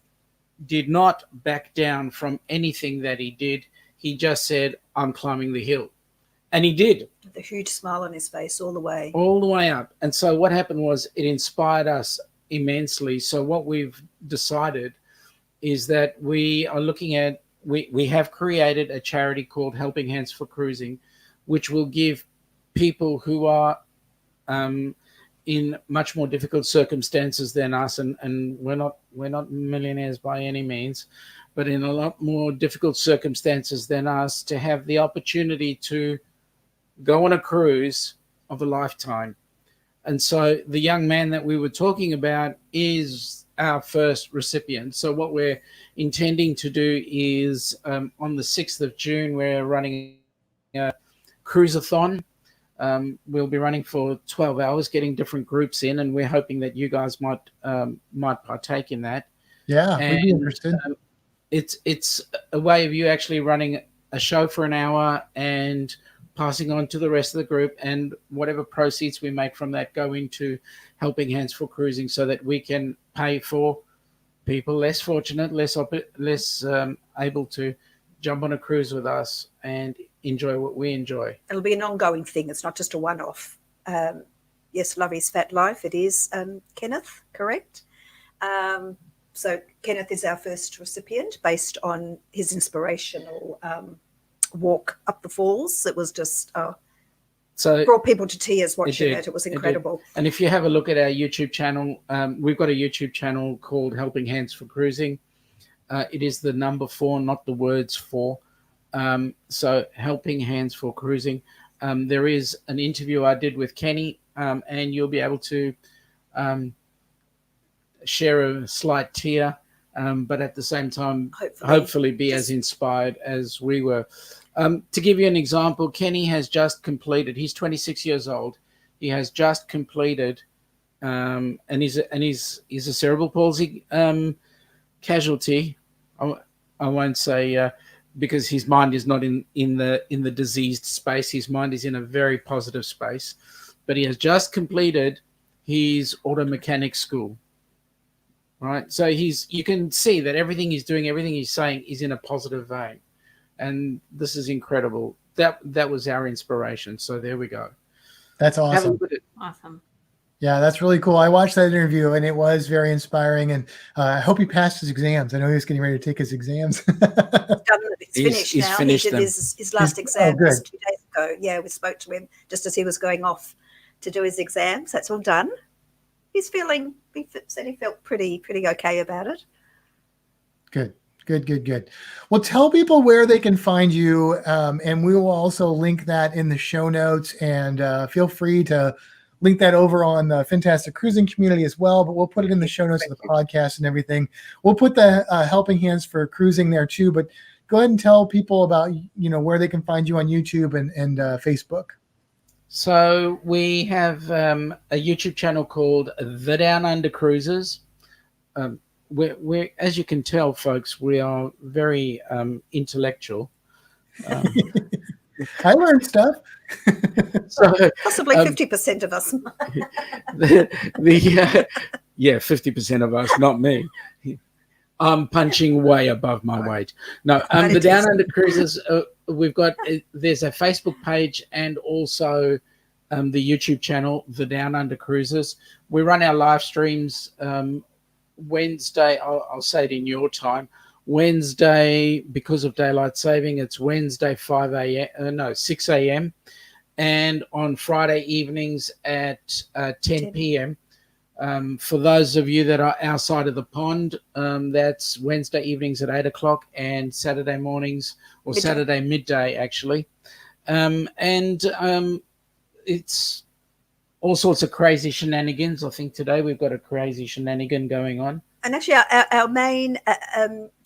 did not back down from anything that he did. He just said, I'm climbing the hill. And he did. With a huge smile on his face all the way. All the way up. And so what happened was it inspired us immensely. So what we've decided is that we are looking at, we have created a charity called Helping Hands for Cruising, which will give people who are in much more difficult circumstances than us, and we're not millionaires by any means, but in a lot more difficult circumstances than us, to have the opportunity to go on a cruise of a lifetime. And so the young man that we were talking about is our first recipient. So what we're intending to do is on the 6th of June, we're running a cruise-a-thon. We'll be running for 12 hours, getting different groups in, and we're hoping that you guys might partake in that. Yeah, we'd be interested. It's a way of you actually running a show for an hour and passing on to the rest of the group, and whatever proceeds we make from that go into Helping Hands for Cruising, so that we can pay for people less fortunate, less able to jump on a cruise with us and enjoy what we enjoy. It'll be an ongoing thing. It's not just a one-off. Yes, Love is Fat Life. It is Kenneth, correct? So Kenneth is our first recipient based on his inspirational walk up the falls. It was just so brought people to tears watching it. It was incredible. And if you have a look at our YouTube channel, we've got a YouTube channel called Helping Hands for Cruising. It is the number 4, not the words 4. So Helping Hands for Cruising. There is an interview I did with Kenny, and you'll be able to share a slight tear, but at the same time, hopefully be as inspired as we were. To give you an example, Kenny has just completed, he's 26 years old. He has just completed, and he's a cerebral palsy casualty. I won't say because his mind is not in the diseased space. His mind is in a very positive space, but he has just completed his auto mechanic school. Right, so you can see that everything he's doing, everything he's saying is in a positive vein, and this is incredible. That was our inspiration. So there we go. That's awesome. Awesome. Yeah, that's really cool. I watched that interview and it was very inspiring. And I hope he passed his exams. I know he was getting ready to take his exams. He's finished now. He did his last exam just 2 days ago. Yeah, we spoke to him just as he was going off to do his exams. That's all done. He said he felt pretty okay about it. Good. Well, tell people where they can find you, and we will also link that in the show notes, and feel free to link that over on the Fintastic Cruising community as well, but we'll put it in the show notes of the podcast and everything. We'll put the Helping Hands for Cruising there too, but go ahead and tell people about, where they can find you on YouTube and Facebook. So we have a YouTube channel called the Downunder Cruisers. We're, as you can tell, folks, we are very intellectual. I learned stuff. So, possibly 50% of us. 50% of us, not me. I'm punching way above my weight. No, the Downunder Cruisers, there's a Facebook page and also the YouTube channel, the Downunder Cruisers. We run our live streams Wednesday. I'll say it in your time. Wednesday, because of daylight saving, it's Wednesday 6 a.m. and on Friday evenings at 10 p.m. For those of you that are outside of the pond, that's Wednesday evenings at 8 o'clock and Saturday mornings, or midday. Saturday midday, actually. It's all sorts of crazy shenanigans. I think today we've got a crazy shenanigan going on. And actually, our main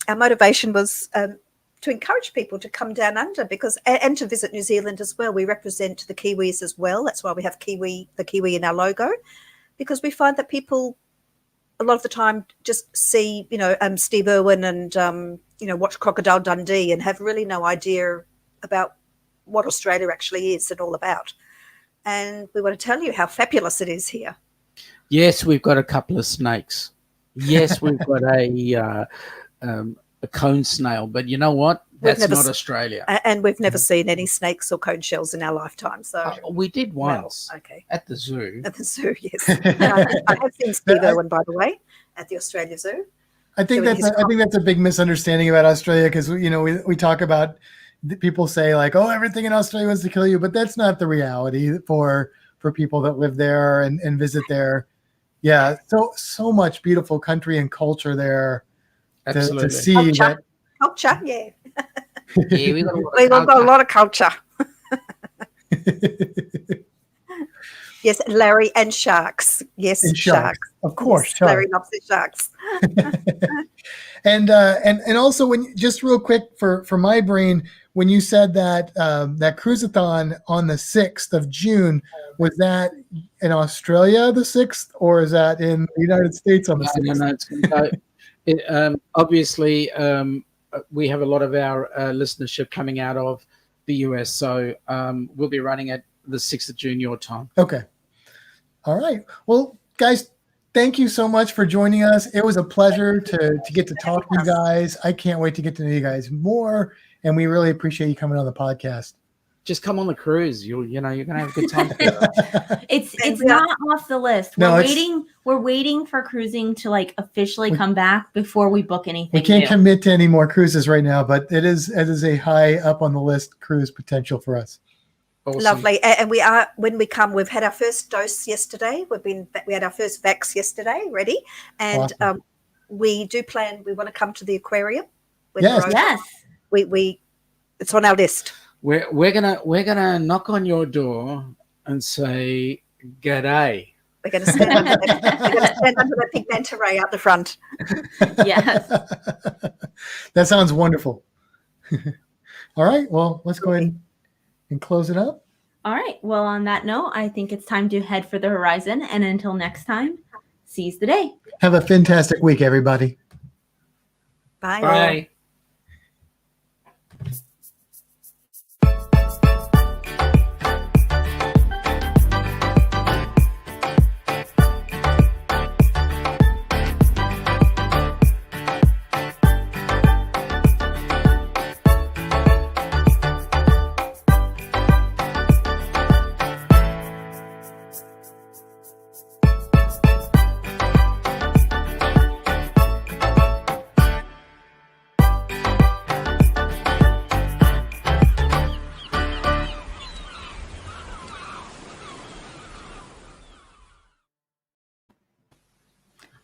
our motivation was to encourage people to come down under, because and to visit New Zealand as well. We represent the Kiwis as well. That's why we have the Kiwi in our logo, because we find that people a lot of the time just see, Steve Irwin and, watch Crocodile Dundee and have really no idea about what Australia actually is and all about. And we want to tell you how fabulous it is here. Yes, we've got a couple of snakes. Yes, we've got a cone snail, but you know what? That's not Australia. And we've never seen any snakes or cone shells in our lifetime. So we did once. Well, okay. At the zoo. At the zoo, yes. I have seen Steve Irwin, by the way, at the Australia Zoo. I think that's a big misunderstanding about Australia, because we talk about, people say like, oh, everything in Australia wants to kill you, but that's not the reality for people that live there and visit there. Yeah, so much beautiful country and culture there to see. Culture, yeah. Yeah, we've got a lot of culture. Yes, Larry, and sharks. Yes, and sharks. Of course, yes, Larry loves the sharks. And also, when just real quick for my brain, when you said that that cruise-a-thon on the 6th of June, was that in Australia the 6th, or is that in the United States on the 6th? No, it's going to go. Obviously, we have a lot of our listenership coming out of the US, so we'll be running at the 6th of June your time. Okay. All right. Well, guys, thank you so much for joining us. It was a pleasure to get to talk to you guys. I can't wait to get to know you guys more, and we really appreciate you coming on the podcast. Just come on the cruise. You're going to have a good time. It's not off the list. We're waiting for cruising to officially come back before we book anything. We can't commit to any more cruises right now, but it is a high up on the list cruise potential for us. Awesome. Lovely. And we are, when we come, we've had our first dose yesterday. We had our first vax yesterday ready. And awesome. We do plan, we want to come to the aquarium. Yes. It's on our list. We're gonna knock on your door and say g'day. We're gonna stand under the big manta ray out the front. Yes. That sounds wonderful. All right. Well, let's go ahead and close it up. All right. Well, on that note, I think it's time to head for the horizon. And until next time, seize the day. Have a fantastic week, everybody. Bye. Bye.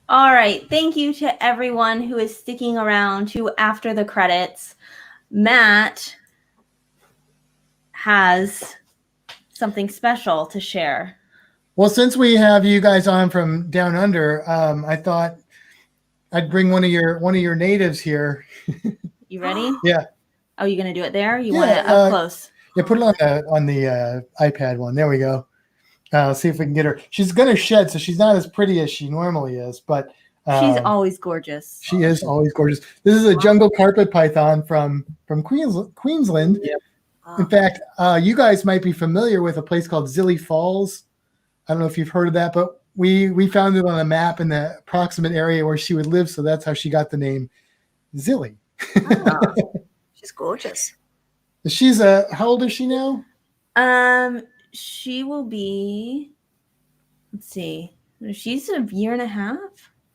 All right. Thank you to everyone who is sticking around to after the credits. Matt has something special to share. Well, since we have you guys on from Down Under, I thought I'd bring one of your natives here. You ready? Yeah. Oh, you're gonna do it there? You want it up close? Yeah, put it on the iPad one. There we go. See if we can get her. She's going to shed, so she's not as pretty as she normally is, but she's always gorgeous. She is always gorgeous. This is a jungle carpet python from Queensland. Yep. In fact, you guys might be familiar with a place called Zilly Falls. I don't know if you've heard of that, but we found it on a map in the approximate area where she would live, so that's how she got the name Zilly. Oh, she's gorgeous. She's how old is she now? She will be, let's see, she's a year and a half.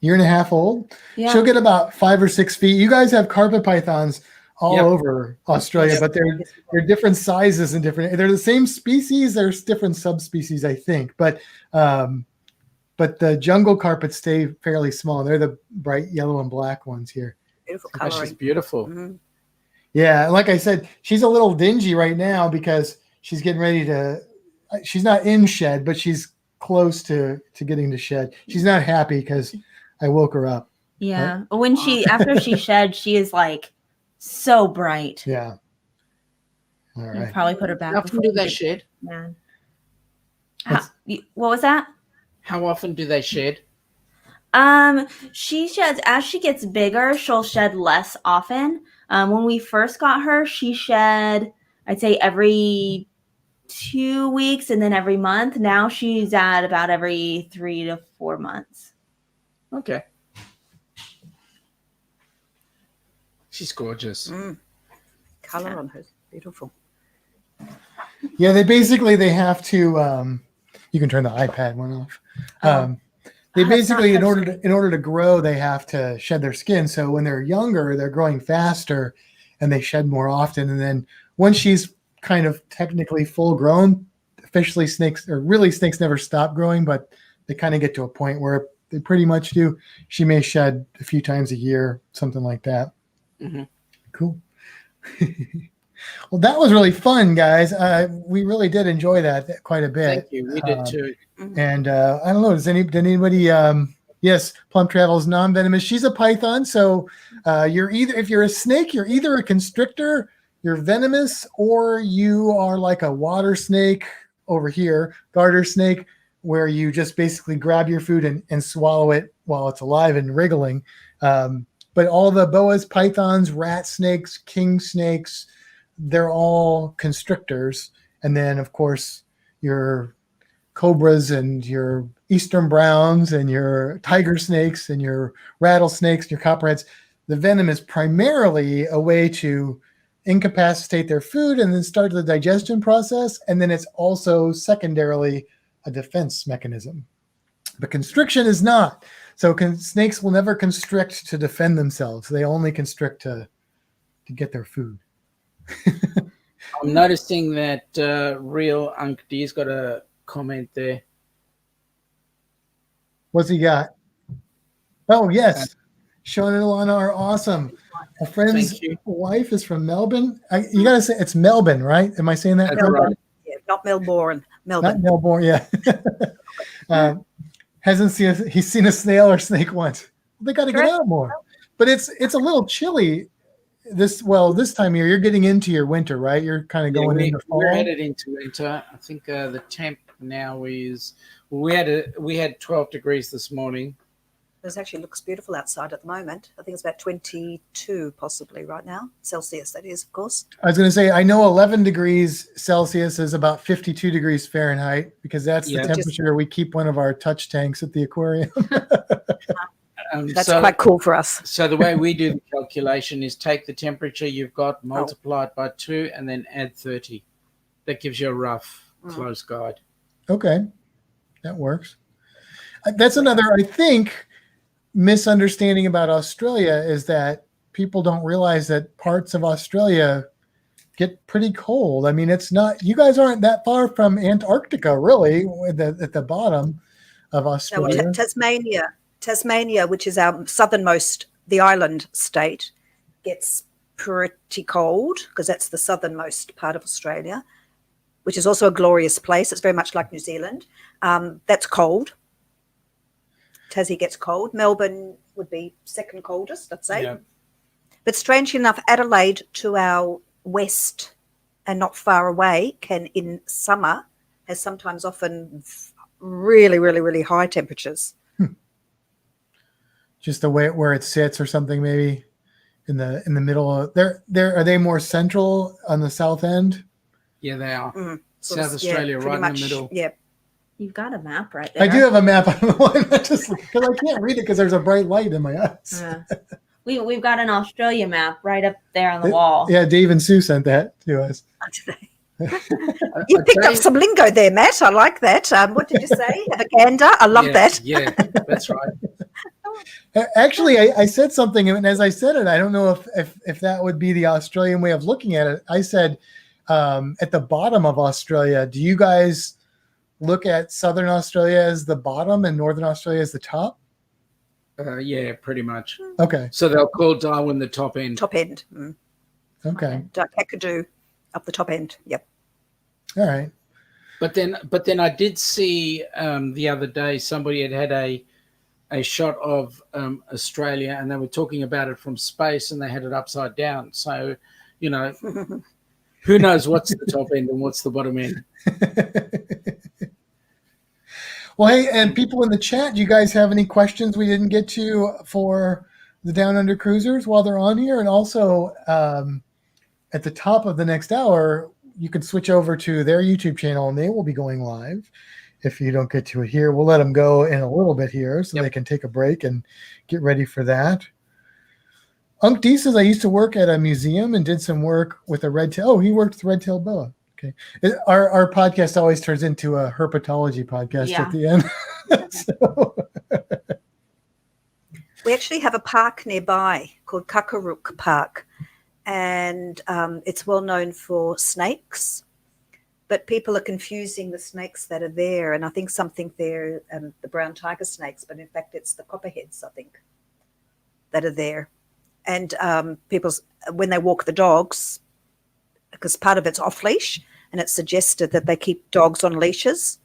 Year and a half old. Yeah. She'll get about 5 or 6 feet. You guys have carpet pythons all over Australia, but they're different sizes and different. They're the same species. There's different subspecies, I think, but the jungle carpets stay fairly small. They're the bright yellow and black ones here. Beautiful Oh, coloring. she's beautiful. Mm-hmm. Yeah, like I said, she's a little dingy right now because she's getting ready to. She's not in shed, but she's close to getting to shed. She's not happy because I woke her up. Yeah, but when after she sheds, she is like so bright. Yeah. All You right. probably put her back. How often do they shed? Man. What was that? How often do they shed? She sheds as she gets bigger. She'll shed less often. When we first got her, she shed, I'd say every 2 weeks and then every month. Now she's at about every 3 to 4 months. Okay. She's gorgeous. Color on her, beautiful. Yeah, they have to. You can turn the iPad one off. They basically, in order to grow, they have to shed their skin. So when they're younger, they're growing faster, and they shed more often. And then once she's kind of technically full grown, officially snakes never stop growing, but they kind of get to a point where they pretty much do. She may shed a few times a year, something like that. Mm-hmm. Cool. Well, that was really fun, guys. We really did enjoy that quite a bit. Thank you. We did too. And I don't know. Did anybody? Yes, Plum Travel is non-venomous. She's a python, so if you're a snake, you're either a constrictor, you're venomous, or you are like a water snake over here, garter snake, where you just basically grab your food and swallow it while it's alive and wriggling. But all the boas, pythons, rat snakes, king snakes, they're all constrictors. And then, of course, your cobras and your eastern browns and your tiger snakes and your rattlesnakes and your copperheads, the venom is primarily a way to incapacitate their food and then start the digestion process. And then it's also secondarily a defense mechanism. But constriction is not. So snakes will never constrict to defend themselves. They only constrict to get their food. I'm noticing that Real Unc D's got a comment there. What's he got? Oh, yes. Showing it on our awesome. A friend's wife is from Melbourne. You got to say it's Melbourne, right? Am I saying that That's right? Yeah, not Melbourne. Melbourne. Not Melbourne, yeah. He's seen a snail or snake once. They got to get out more. But it's a little chilly this time of year. You're getting into your winter, right? You're kind of going into fall. We're headed into winter. I think the temp now is we had 12 degrees this morning. It actually looks beautiful outside at the moment. I think it's about 22 possibly right now. Celsius, that is, of course. I was going to say, I know 11 degrees Celsius is about 52 degrees Fahrenheit because that's the temperature we keep one of our touch tanks at the aquarium. That's quite cool for us. So the way we do the calculation is take the temperature you've got, multiply it by 2, and then add 30. That gives you a rough, close guide. Okay. That works. That's another, I think, misunderstanding about Australia is that people don't realize that parts of Australia get pretty cold. I mean, it's not, you guys aren't that far from Antarctica, really, at the bottom of Australia. No, Tasmania, which is our southernmost, the island state, gets pretty cold because that's the southernmost part of Australia, which is also a glorious place. It's very much like New Zealand. That's cold. Tassie gets cold. Melbourne would be second coldest, let's say. Yeah. But strangely enough, Adelaide to our west and not far away can, in summer, has sometimes often really, really, really high temperatures. Just the way where it sits or something, maybe in the middle of are they more central on the south end? Yeah, they are. South Australia, right in the middle. Yeah. You've got a map right there. I do have a map on the one, because I can't read it because there's a bright light in my eyes. Yeah. We've got an Australia map right up there on the wall. Yeah, Dave and Sue sent that to us. You picked up some lingo there, Matt. I like that. What did you say? A gander? I love that. Yeah, that's right. Actually, I said something, and as I said it, I don't know if that would be the Australian way of looking at it. I said at the bottom of Australia, do you guys look at Southern Australia as the bottom and Northern Australia as the top? Yeah, pretty much. Okay. So they'll call Darwin the top end. Top end. Mm. Okay. And Kakadu up the top end. Yep. All right. But then I did see the other day somebody had a shot of Australia, and they were talking about it from space, and they had it upside down. So, you know, who knows what's the top end and what's the bottom end? Well, hey, and people in the chat, do you guys have any questions we didn't get to for the Downunder Cruisers while they're on here? And also, at the top of the next hour, you can switch over to their YouTube channel, and they will be going live. If you don't get to it here, we'll let them go in a little bit here so they can take a break and get ready for that. Unc D says, I used to work at a museum and did some work with a red-tail. Oh, he worked with red-tailed boa. Okay. Our podcast always turns into a herpetology podcast at the end. So. We actually have a park nearby called Kakaruk Park, and it's well known for snakes, but people are confusing the snakes that are there, and I think some think they're the brown tiger snakes, but in fact it's the copperheads, I think, that are there. And people, when they walk the dogs, because part of it's off leash, and it's suggested that they keep dogs on leashes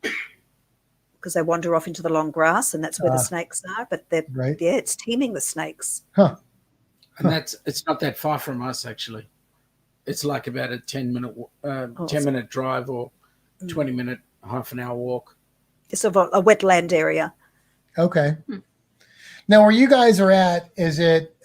because they wander off into the long grass, and that's where the snakes are. But it's teeming with snakes. Huh. And it's not that far from us, actually. It's like about a 10-minute drive or 20-minute, half an hour walk. It's a wetland area. Okay. Now, where you guys are at, is it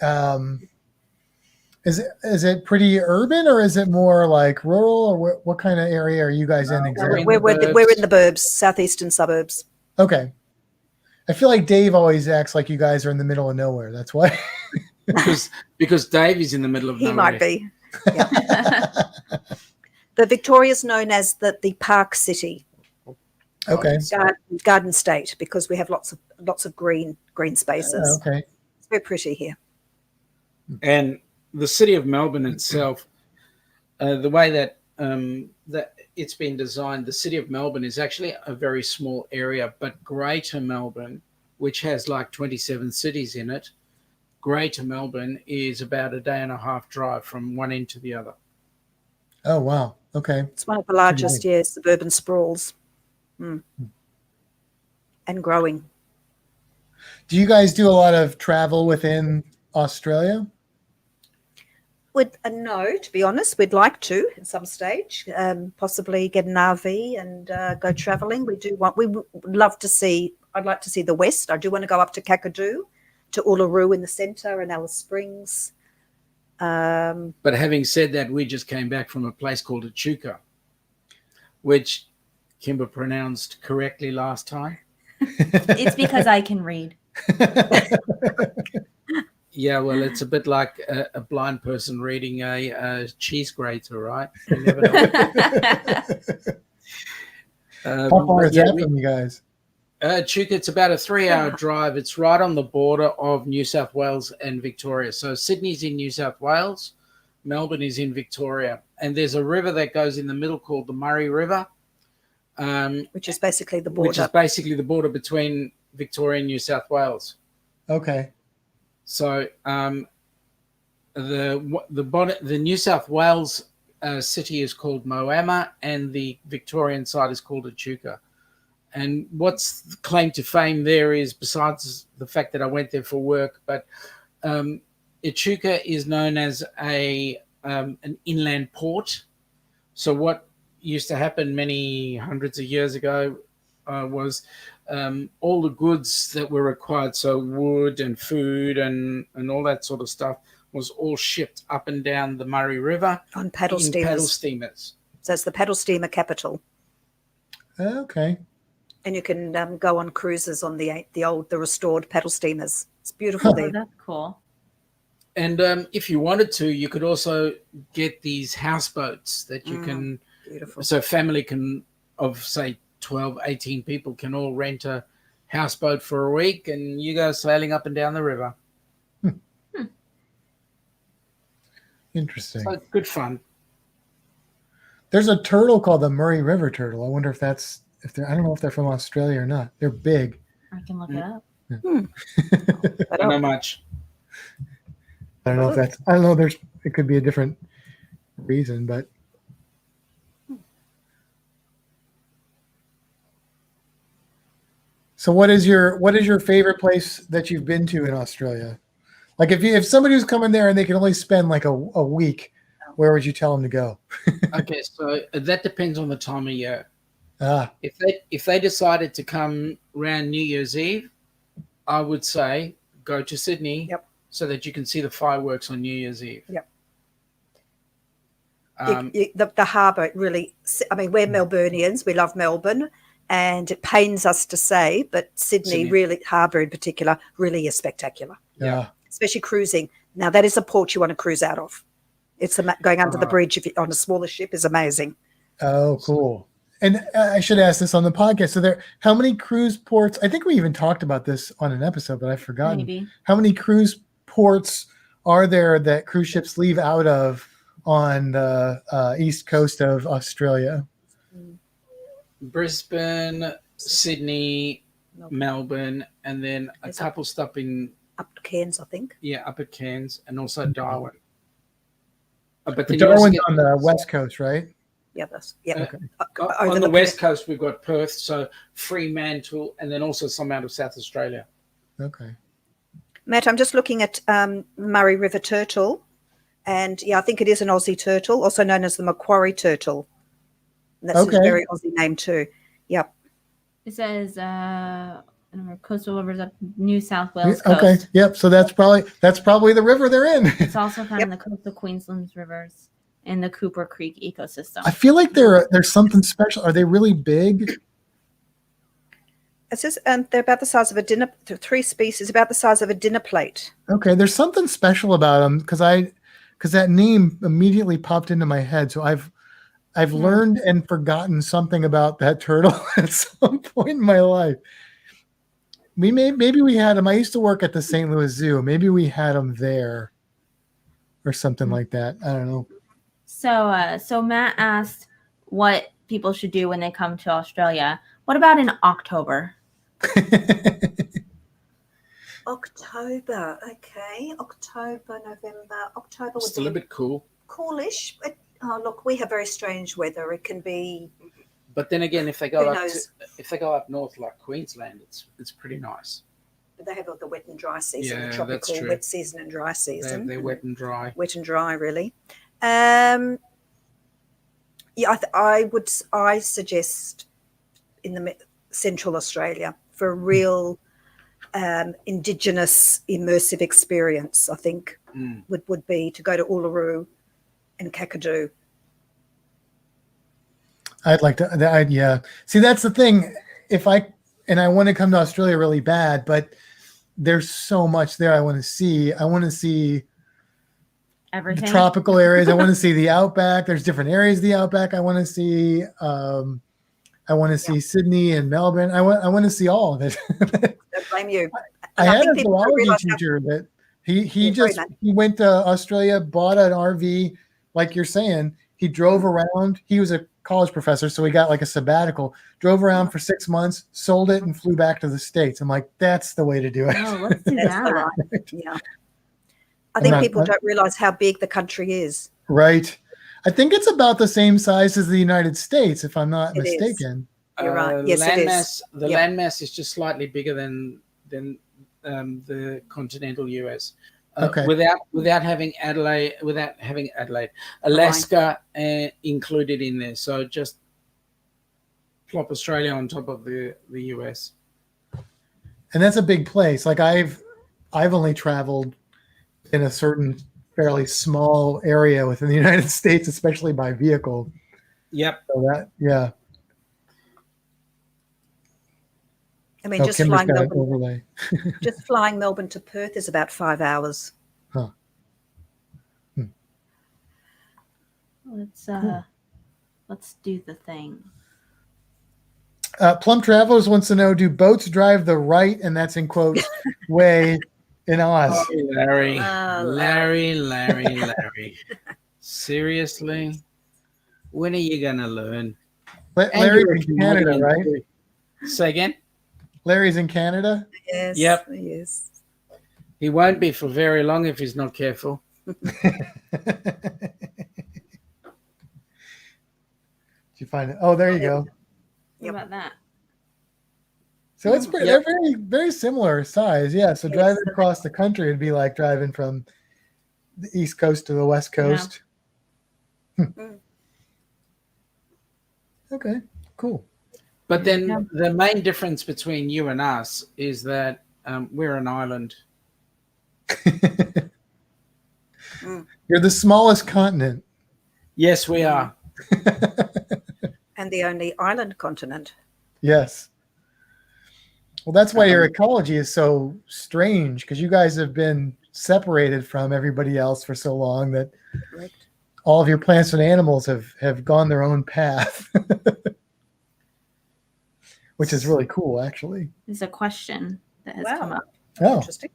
pretty urban, or is it more like rural, or what kind of area are you guys in exactly? We're in the burbs, southeastern suburbs. Okay. I feel like Dave always acts like you guys are in the middle of nowhere. That's why. because Dave is in the middle of nowhere. He might be. Yeah. The Victoria's known as the Park City. Okay. Garden State, because we have lots of green spaces. Okay. It's very pretty here. And the city of Melbourne itself, the way that it's been designed, the city of Melbourne is actually a very small area, but Greater Melbourne, which has like 27 cities in it, Greater Melbourne is about a day and a half drive from one end to the other. Oh, wow. Okay. It's one of the largest, suburban sprawls. And growing. Do you guys do a lot of travel within Australia? No, to be honest, we'd like to at some stage, possibly get an RV and go traveling. We would love to see, I'd like to see the West. I do want to go up to Kakadu, to Uluru in the centre, and Alice Springs. But having said that, we just came back from a place called Echuca, which Kimbra pronounced correctly last time. It's because I can read. Yeah, well, it's a bit like a blind person reading a cheese grater, right? You never know. How far is that from you guys? Echuca, it's about a 3-hour drive. It's right on the border of New South Wales and Victoria. So Sydney's in New South Wales, Melbourne is in Victoria, and there's a river that goes in the middle called the Murray River, which is basically the border. Which is basically the border between Victoria and New South Wales. Okay. So the New South Wales city is called Moama, and the Victorian side is called Echuca. And what's the claim to fame there is, besides the fact that I went there for work, but Echuca is known as an inland port. So what used to happen many hundreds of years ago was all the goods that were required, so wood and food and all that sort of stuff, was all shipped up and down the Murray River on paddle steamers. So it's the paddle steamer capital. Okay. And you can go on cruises on the restored paddle steamers. It's beautiful there. That's cool. And if you wanted to, you could also get these houseboats that you can. Beautiful. So family of say 12, 18 people can all rent a houseboat for a week, and you go sailing up and down the river. Interesting. So good fun. There's a turtle called the Murray River turtle. I wonder if they're I don't know if they're from Australia or not. They're big. I can look it up. Yeah. I don't know much. I don't know if that's, I don't know. It could be a different reason, but. So what is your favorite place that you've been to in Australia? Like if somebody was coming there and they could only spend like a week, where would you tell them to go? Okay, so that depends on the time of year. Ah, If they decided to come around New Year's Eve, I would say go to Sydney, Yep. so that you can see the fireworks on New Year's Eve. Yep. The harbour really, I mean, we're Melburnians, we love Melbourne, and it pains us to say, but Sydney really, harbour in particular, really is spectacular. yeah. Especially cruising. Now, that is a port you want to cruise out of. It's going under the bridge on a smaller ship is amazing. Oh, cool. And I should ask this on the podcast. So how many cruise ports? I think we even talked about this on an episode, but I've forgotten. Maybe. How many cruise ports are there that cruise ships leave out of on the east coast of Australia? Brisbane, Sydney, Melbourne, and then a couple stop in up to Cairns, I think. Yeah, up at Cairns, and also Darwin. But Darwin's on the west coast, right? Yeah, that's Okay. On the west coast, we've got Perth, so Fremantle, and then also some out of South Australia. Okay. Matt, I'm just looking at Murray River turtle, and I think it is an Aussie turtle, also known as the Macquarie turtle. And that's a very Aussie name too. Yep. It says coastal rivers up New South Wales coast. Okay. Yep. So that's probably the river they're in. It's also found in the coast of Queensland's rivers in the Cooper Creek ecosystem. I feel like there's something special. Are they really big? It says they're about the size of a dinner. 3 species about the size of a dinner plate. Okay. There's something special about them because that name immediately popped into my head. So I've learned and forgotten something about that turtle at some point in my life. Maybe we had him. I used to work at the St. Louis Zoo. Maybe we had him there or something like that. I don't know. So Matt asked what people should do when they come to Australia. What about in October? October. Okay. October, November. October would Still a bit cool. Coolish. Look, we have very strange weather. It can be. But then again, if they go up north like Queensland, it's pretty nice. But they have the wet and dry season, Yeah, tropical that's true. wet season and dry season. They're wet and dry. Wet and dry, really. I suggest in the Central Australia for a real Indigenous immersive experience. I think would be to go to Uluru and Kakadu. I'd like to. Yeah. See, that's the thing. I want to come to Australia really bad, but there's so much there I want to see. I want to see everything. The tropical areas. I want to see the outback. There's different areas of the outback I want to see. I want to see Sydney and Melbourne. I want to see all of it. Don't blame you. I had a zoology teacher that he went to Australia, bought an RV, like you're saying. He drove around. He was a college professor, so he got like a sabbatical, drove around for 6 months, sold it, and flew back to the States. I'm like, that's the way to do it. Oh, let's do that. Yeah. I think people don't realize how big the country is. Right. I think it's about the same size as the United States, if I'm not mistaken. You're right. Yes, it is. The landmass is just slightly bigger than the continental US. Okay. Without having Alaska included in there. So just plop Australia on top of the US. And that's a big place. Like I've only traveled in a certain fairly small area within the United States, especially by vehicle. Yep. So I mean, just flying Melbourne to Perth is about 5 hours. Huh. Let's do the thing. Plum Travelers wants to know, do boats drive the right, and that's in quotes, way in Oz? Oh, Larry. Oh, Larry. Seriously? When are you going to learn? Larry's in Canada, right? Say again? Larry's in Canada? Yes. Yep. Yes. He won't be for very long if he's not careful. Did you find it? Oh, there you go. What about that? So it's pretty, they're very, very similar size. Yeah. So driving across the country would be like driving from the East Coast to the West Coast. Yeah. Okay, cool. But then the main difference between you and us is that we're an island. You're the smallest continent. Yes, we are. And the only island continent. Yes. Well, that's why your ecology is so strange, because you guys have been separated from everybody else for so long that all of your plants and animals have gone their own path, which is really cool, actually. There's a question that has come up. Oh, Interesting.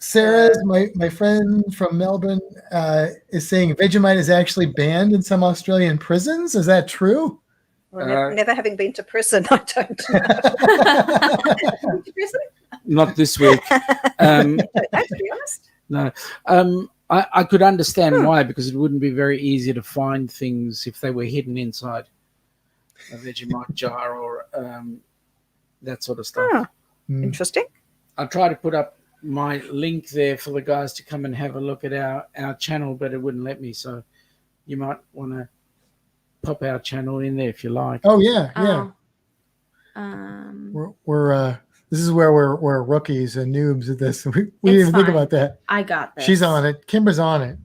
Sarah's, my friend from Melbourne, is saying Vegemite is actually banned in some Australian prisons. Is that true? Well, never having been to prison, I don't know. Prison? Not this week. To be honest. No. I could understand why, because it wouldn't be very easy to find things if they were hidden inside a Vegemite jar or that sort of stuff. Interesting. I'll try to put up my link there for the guys to come and have a look at our channel, but it wouldn't let me. So you might want to pop our channel in there if you like. Oh yeah, yeah. Oh. We're this is where we're rookies and noobs at this. We didn't even think about that. I got this. She's on it. Kimbra's on it.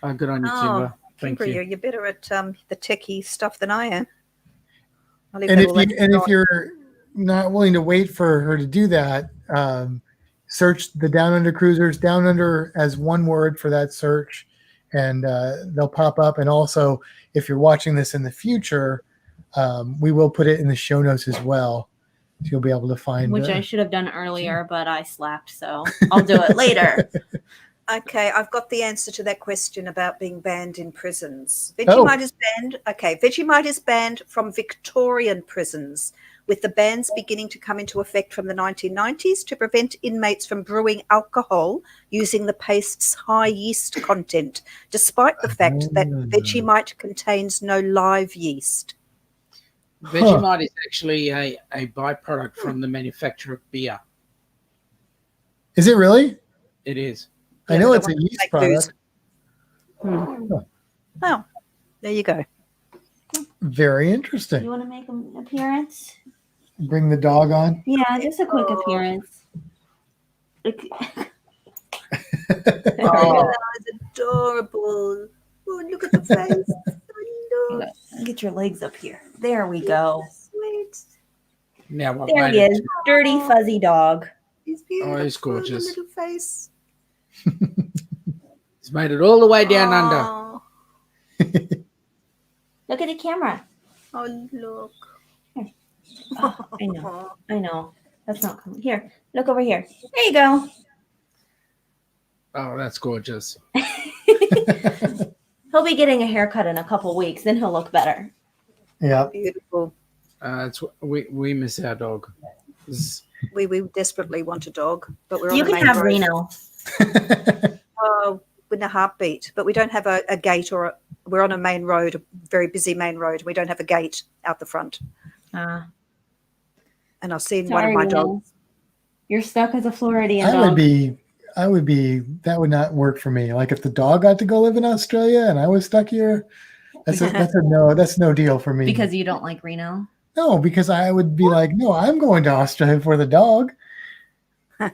Oh, good on you, Kimbra. Thank you. You're better at the techie stuff than I am. And if you're not willing to wait for her to do that, search the Downunder Cruisers, Downunder as one word for that search, and they'll pop up. And also, if you're watching this in the future, we will put it in the show notes as well. So you'll be able to find which I should have done earlier, but I slapped, so I'll do it later. Okay, I've got the answer to that question about being banned in prisons. Vegemite is banned. Okay, Vegemite is banned from Victorian prisons, with the bans beginning to come into effect from the 1990s to prevent inmates from brewing alcohol using the paste's high yeast content, despite the fact that Vegemite contains no live yeast. Vegemite is actually a byproduct from the manufacture of beer. Is it really? It is. I know it's a yeast product. Well, there you go. Very interesting. You want to make an appearance? Bring the dog on? Yeah, just a quick appearance. Oh, it's adorable. Oh, look at the face. Oh, no. Get your legs up here. There we go. Sweet. Now, what There he is. Dirty, fuzzy dog. He's beautiful. Oh, he's gorgeous. Little face. He's made it all the way down under. Look at the camera. Oh, look. Oh, I know. That's not coming. Here, look over here. There you go. Oh, that's gorgeous. He'll be getting a haircut in a couple weeks, then he'll look better. Yeah. Beautiful. We miss our dog. We desperately want a dog, but we're on You a can main have road. Reno. Oh, with a heartbeat, but we don't have a gate we're on a main road, a very busy main road. We don't have a gate out the front. And And I've seen one of my dogs. You're stuck as a Floridian I dog. would be, that would not work for me. Like if the dog got to go live in Australia and I was stuck here, that's no deal for me. Because you don't like Reno? No, because I would be like, no, I'm going to Australia for the dog. You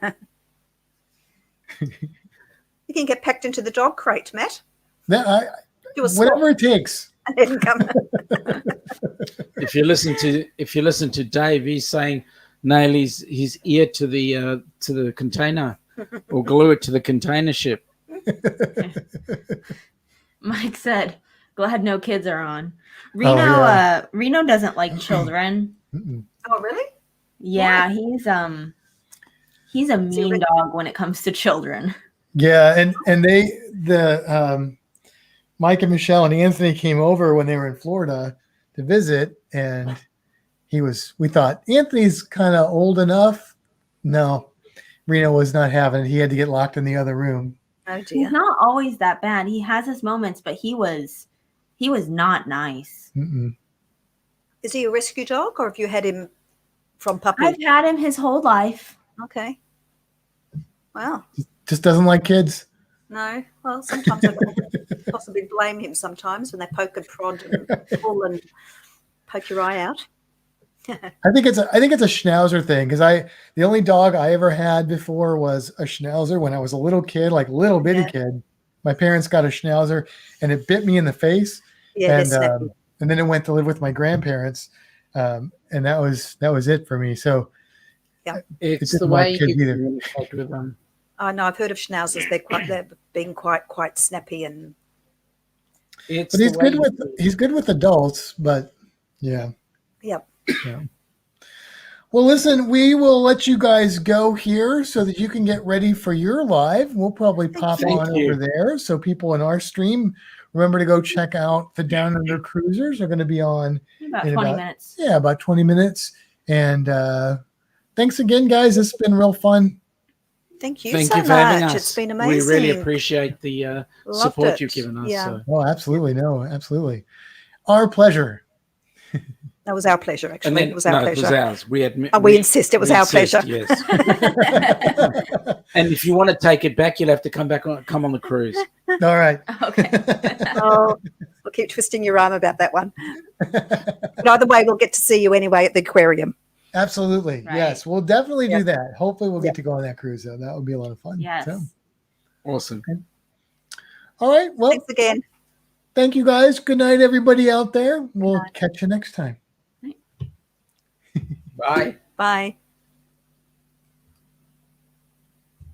can get packed into the dog crate, Matt. Do a Whatever it takes. And then come. If you listen to Dave, he's saying nail his ear to the container or glue it to the container ship. Mike said, glad no kids are on. Reno doesn't like children. Mm-mm. Oh, really? Yeah, he's a mean dog when it comes to children. Yeah, and Mike and Michelle and Anthony came over when they were in Florida to visit, and we thought Anthony's kind of old enough. No, Reno was not having it. He had to get locked in the other room. Oh He's dear. not always that bad. He has his moments, but he was not nice. Mm-mm. Is he a rescue dog, or have you had him from puppy? I've had him his whole life. Okay. Wow. Just doesn't like kids. No. Well, sometimes I possibly blame him sometimes when they poke and prod and pull and poke your eye out. I think it's a Schnauzer thing, because the only dog I ever had before was a Schnauzer when I was a little kid, like little bitty kid. My parents got a Schnauzer, and it bit me in the face. Yeah, and then it went to live with my grandparents, and that was it for me. So it's the way you communicate with them. I know I've heard of Schnauzers. They're being quite snappy and. But he's good with adults, but yeah. Yep. Yeah. Well, listen, we will let you guys go here so that you can get ready for your live. We'll probably pop on over there. So people in our stream, remember to go check out the Downunder Cruisers. They're going to be on About 20 minutes. Yeah, about 20 minutes. And thanks again, guys. It's been real fun. Thank you Thank so you for having much. us. It's been amazing. We really appreciate the support you've given us. Yeah. So. Oh, absolutely. No, absolutely. Our pleasure. That was our pleasure, actually. Then, it was our pleasure. It was ours. We insist it was our pleasure. Yes. And if you want to take it back, you'll have to come on the cruise. All right. Okay. Oh, we'll keep twisting your arm about that one. But either way, we'll get to see you anyway at the aquarium. Absolutely. Right. Yes, we'll definitely do that. Hopefully we'll get to go on that cruise, though. That would be a lot of fun. Yes. So. Awesome. Okay. All right. Well, Thanks again. Thank you, guys. Good night, everybody out there. We'll catch you next time. Bye. Bye.